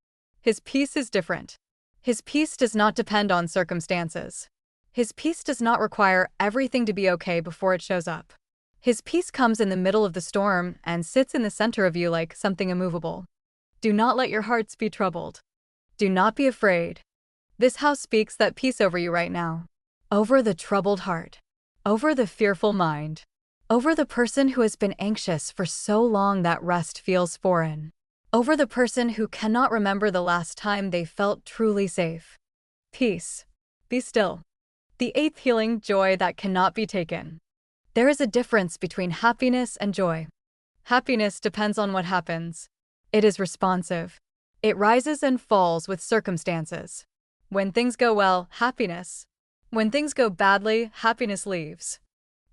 His peace is different. His peace does not depend on circumstances. His peace does not require everything to be okay before it shows up. His peace comes in the middle of the storm and sits in the center of you like something immovable. Do not let your hearts be troubled. Do not be afraid. This house speaks that peace over you right now. Over the troubled heart. Over the fearful mind. Over the person who has been anxious for so long that rest feels foreign. Over the person who cannot remember the last time they felt truly safe. Peace. Be still. The eighth healing, joy that cannot be taken. There is a difference between happiness and joy. Happiness depends on what happens. It is responsive. It rises and falls with circumstances. When things go well, happiness. When things go badly, happiness leaves.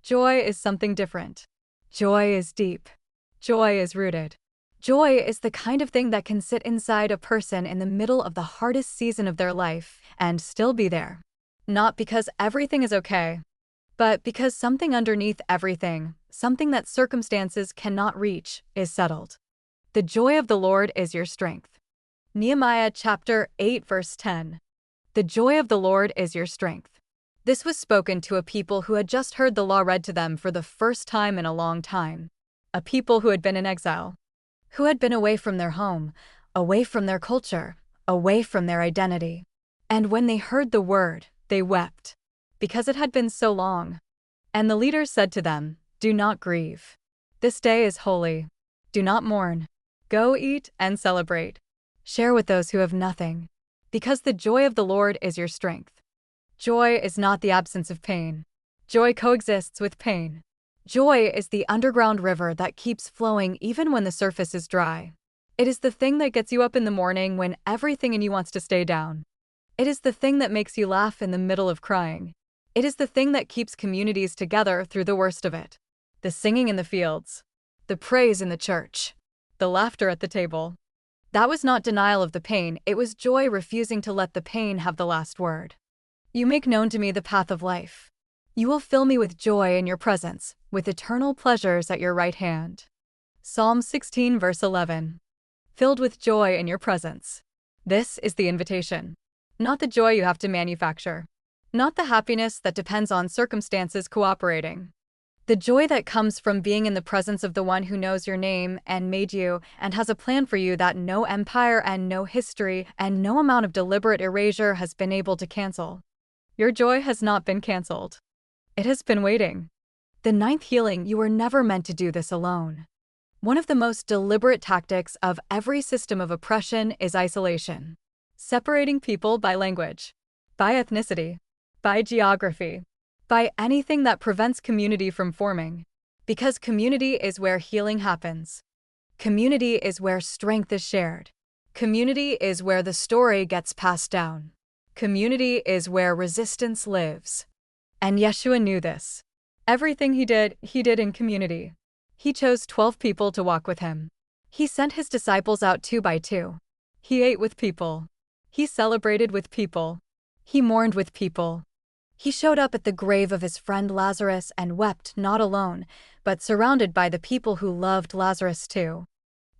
Joy is something different. Joy is deep. Joy is rooted. Joy is the kind of thing that can sit inside a person in the middle of the hardest season of their life and still be there. Not because everything is okay, but because something underneath everything, something that circumstances cannot reach, is settled. The joy of the Lord is your strength. Nehemiah chapter 8 verse 10. The joy of the Lord is your strength. This was spoken to a people who had just heard the law read to them for the first time in a long time. A people who had been in exile. Who had been away from their home, away from their culture, away from their identity. And when they heard the word, they wept, because it had been so long. And the leaders said to them, "Do not grieve. This day is holy. Do not mourn. Go eat and celebrate. Share with those who have nothing, because the joy of the Lord is your strength." Joy is not the absence of pain. Joy coexists with pain. Joy is the underground river that keeps flowing even when the surface is dry. It is the thing that gets you up in the morning when everything in you wants to stay down. It is the thing that makes you laugh in the middle of crying. It is the thing that keeps communities together through the worst of it. The singing in the fields. The praise in the church. The laughter at the table. That was not denial of the pain, it was joy refusing to let the pain have the last word. You make known to me the path of life. You will fill me with joy in your presence, with eternal pleasures at your right hand. Psalm 16 verse 11. Filled with joy in your presence. This is the invitation. Not the joy you have to manufacture. Not the happiness that depends on circumstances cooperating. The joy that comes from being in the presence of the one who knows your name and made you and has a plan for you that no empire and no history and no amount of deliberate erasure has been able to cancel. Your joy has not been canceled. It has been waiting. The ninth healing, you were never meant to do this alone. One of the most deliberate tactics of every system of oppression is isolation. Separating people by language, by ethnicity, by geography, by anything that prevents community from forming. Because community is where healing happens. Community is where strength is shared. Community is where the story gets passed down. Community is where resistance lives. And Yahshua knew this. Everything he did in community. He chose 12 people to walk with him. He sent his disciples out 2 by 2. He ate with people. He celebrated with people. He mourned with people. He showed up at the grave of his friend Lazarus and wept not alone, but surrounded by the people who loved Lazarus too.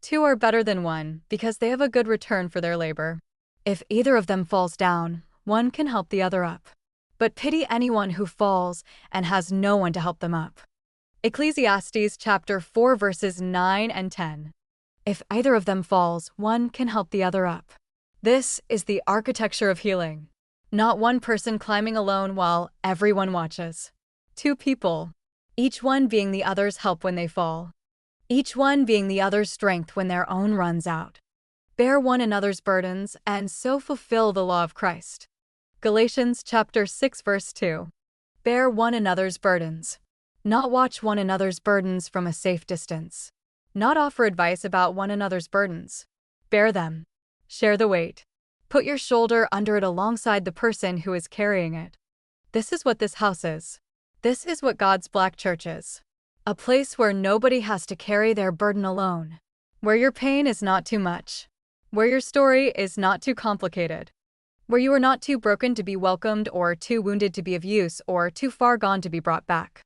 Two are better than one because they have a good return for their labor. If either of them falls down, one can help the other up. But pity anyone who falls and has no one to help them up. Ecclesiastes chapter 4 verses 9 and 10. If either of them falls, one can help the other up. This is the architecture of healing. Not one person climbing alone while everyone watches. Two people, each one being the other's help when they fall. Each one being the other's strength when their own runs out. Bear one another's burdens and so fulfill the law of Christ. Galatians chapter 6 verse 2. Bear one another's burdens. Not watch one another's burdens from a safe distance. Not offer advice about one another's burdens. Bear them. Share the weight. Put your shoulder under it alongside the person who is carrying it. This is what this house is. This is what God's Black Church is. A place where nobody has to carry their burden alone. Where your pain is not too much. Where your story is not too complicated. Where you are not too broken to be welcomed or too wounded to be of use or too far gone to be brought back.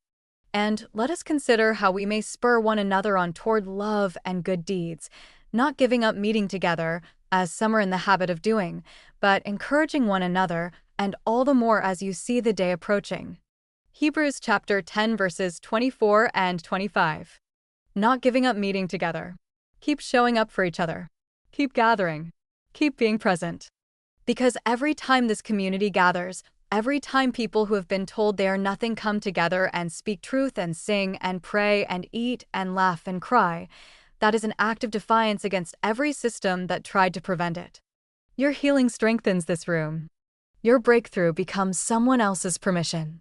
And let us consider how we may spur one another on toward love and good deeds, not giving up meeting together, as some are in the habit of doing, but encouraging one another, and all the more as you see the day approaching. Hebrews chapter 10 verses 24 and 25. Not giving up meeting together. Keep showing up for each other. Keep gathering. Keep being present. Because every time this community gathers, every time people who have been told they are nothing come together and speak truth and sing and pray and eat and laugh and cry, that is an act of defiance against every system that tried to prevent it. Your healing strengthens this room. Your breakthrough becomes someone else's permission.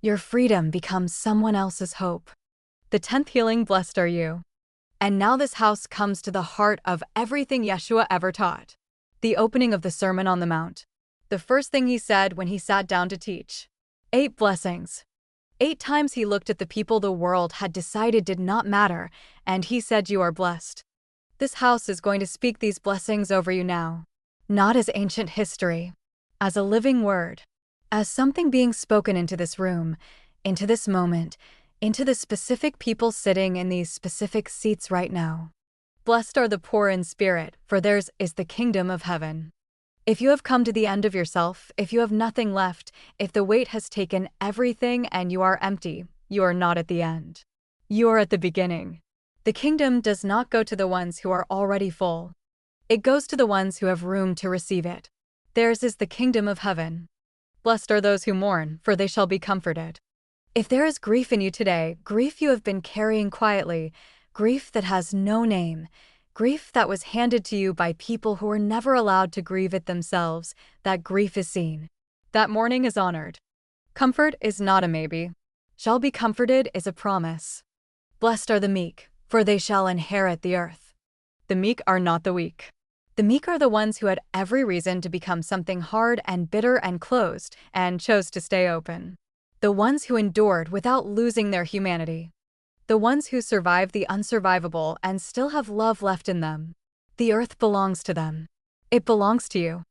Your freedom becomes someone else's hope. The 10th healing, blessed are you. And now this house comes to the heart of everything Yahshua ever taught. The opening of the Sermon on the Mount. The first thing he said when he sat down to teach. 8 blessings. 8 times he looked at the people the world had decided did not matter, and he said, "You are blessed." This house is going to speak these blessings over you now. Not as ancient history. As a living word. As something being spoken into this room, into this moment, into the specific people sitting in these specific seats right now. Blessed are the poor in spirit, for theirs is the kingdom of heaven. If you have come to the end of yourself, if you have nothing left, if the weight has taken everything and you are empty, you are not at the end. You are at the beginning. The kingdom does not go to the ones who are already full. It goes to the ones who have room to receive it. Theirs is the kingdom of heaven. Blessed are those who mourn, for they shall be comforted. If there is grief in you today, grief you have been carrying quietly, grief that has no name, grief that was handed to you by people who were never allowed to grieve it themselves, that grief is seen. That mourning is honored. Comfort is not a maybe. Shall be comforted is a promise. Blessed are the meek, for they shall inherit the earth. The meek are not the weak. The meek are the ones who had every reason to become something hard and bitter and closed, and chose to stay open. The ones who endured without losing their humanity. The ones who survived the unsurvivable and still have love left in them. The earth belongs to them. It belongs to you.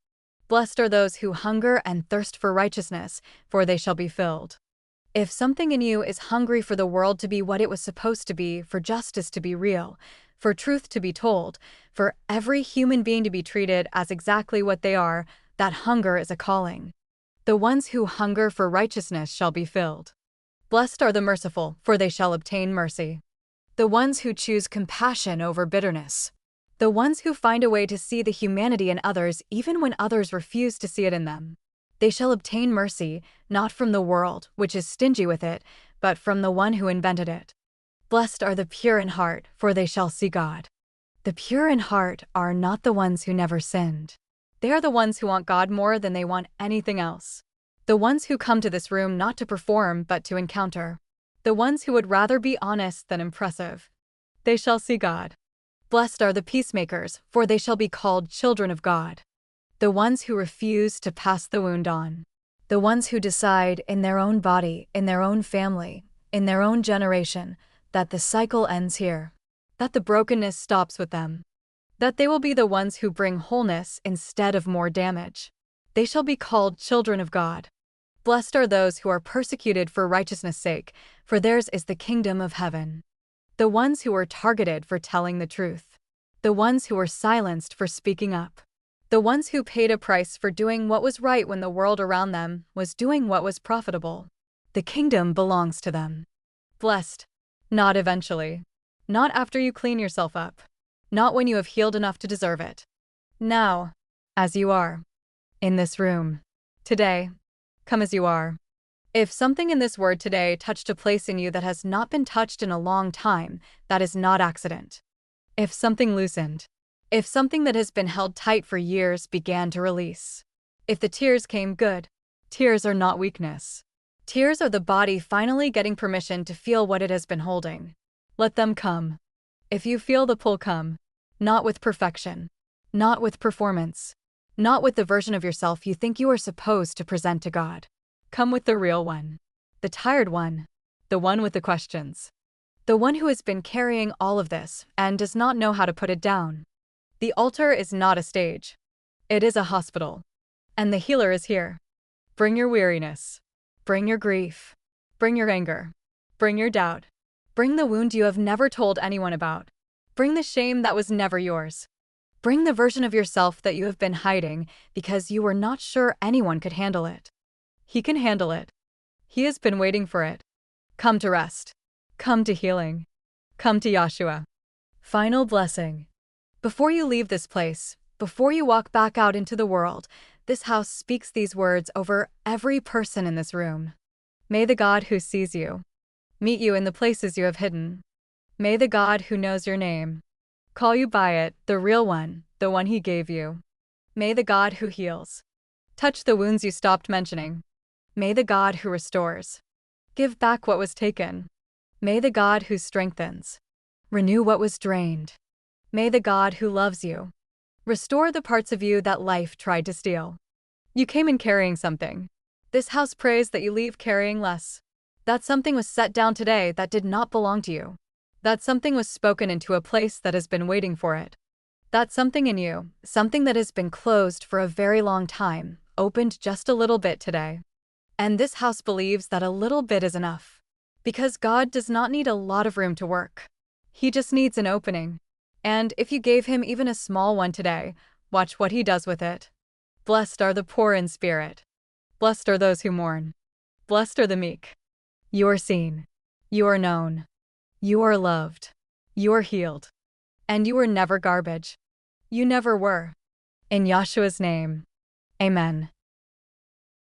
Blessed are those who hunger and thirst for righteousness, for they shall be filled. If something in you is hungry for the world to be what it was supposed to be, for justice to be real, for truth to be told, for every human being to be treated as exactly what they are, that hunger is a calling. The ones who hunger for righteousness shall be filled. Blessed are the merciful, for they shall obtain mercy. The ones who choose compassion over bitterness. The ones who find a way to see the humanity in others even when others refuse to see it in them. They shall obtain mercy, not from the world, which is stingy with it, but from the one who invented it. Blessed are the pure in heart, for they shall see God. The pure in heart are not the ones who never sinned. They are the ones who want God more than they want anything else. The ones who come to this room not to perform but to encounter. The ones who would rather be honest than impressive. They shall see God. Blessed are the peacemakers, for they shall be called children of God. The ones who refuse to pass the wound on. The ones who decide in their own body, in their own family, in their own generation, that the cycle ends here. That the brokenness stops with them. that they will be the ones who bring wholeness instead of more damage. They shall be called children of God. Blessed are those who are persecuted for righteousness' sake, for theirs is the kingdom of heaven. The ones who were targeted for telling the truth. The ones who were silenced for speaking up. The ones who paid a price for doing what was right when the world around them was doing what was profitable. The kingdom belongs to them. Blessed. Not eventually. Not after you clean yourself up. Not when you have healed enough to deserve it. Now, as you are. In this room. Today. Come as you are. If something in this word today touched a place in you that has not been touched in a long time, that is not accident. If something loosened. If something that has been held tight for years began to release. If the tears came, good. Tears are not weakness. Tears are the body finally getting permission to feel what it has been holding. Let them come. If you feel the pull, come. Not with perfection. Not with performance. Not with the version of yourself you think you are supposed to present to God. Come with the real one. The tired one. The one with the questions. The one who has been carrying all of this and does not know how to put it down. The altar is not a stage. It is a hospital. And the healer is here. Bring your weariness. Bring your grief. Bring your anger. Bring your doubt. Bring the wound you have never told anyone about. Bring the shame that was never yours. Bring the version of yourself that you have been hiding because you were not sure anyone could handle it. He can handle it. He has been waiting for it. Come to rest. Come to healing. Come to Yahshua. Final blessing. Before you leave this place, before you walk back out into the world, this house speaks these words over every person in this room. May the God who sees you meet you in the places you have hidden. May the God who knows your name call you by it, the real one, the one he gave you. May the God who heals touch the wounds you stopped mentioning. May the God who restores give back what was taken. May the God who strengthens renew what was drained. May the God who loves you restore the parts of you that life tried to steal. You came in carrying something. This house prays that you leave carrying less. That something was set down today that did not belong to you. That something was spoken into a place that has been waiting for it. That something in you, something that has been closed for a very long time, opened just a little bit today. And this house believes that a little bit is enough. Because God does not need a lot of room to work. He just needs an opening. And if you gave him even a small one today, watch what he does with it. Blessed are the poor in spirit. Blessed are those who mourn. Blessed are the meek. You are seen. You are known. You are loved. You are healed. And you were never garbage. You never were. In Yahshua's name. Amen.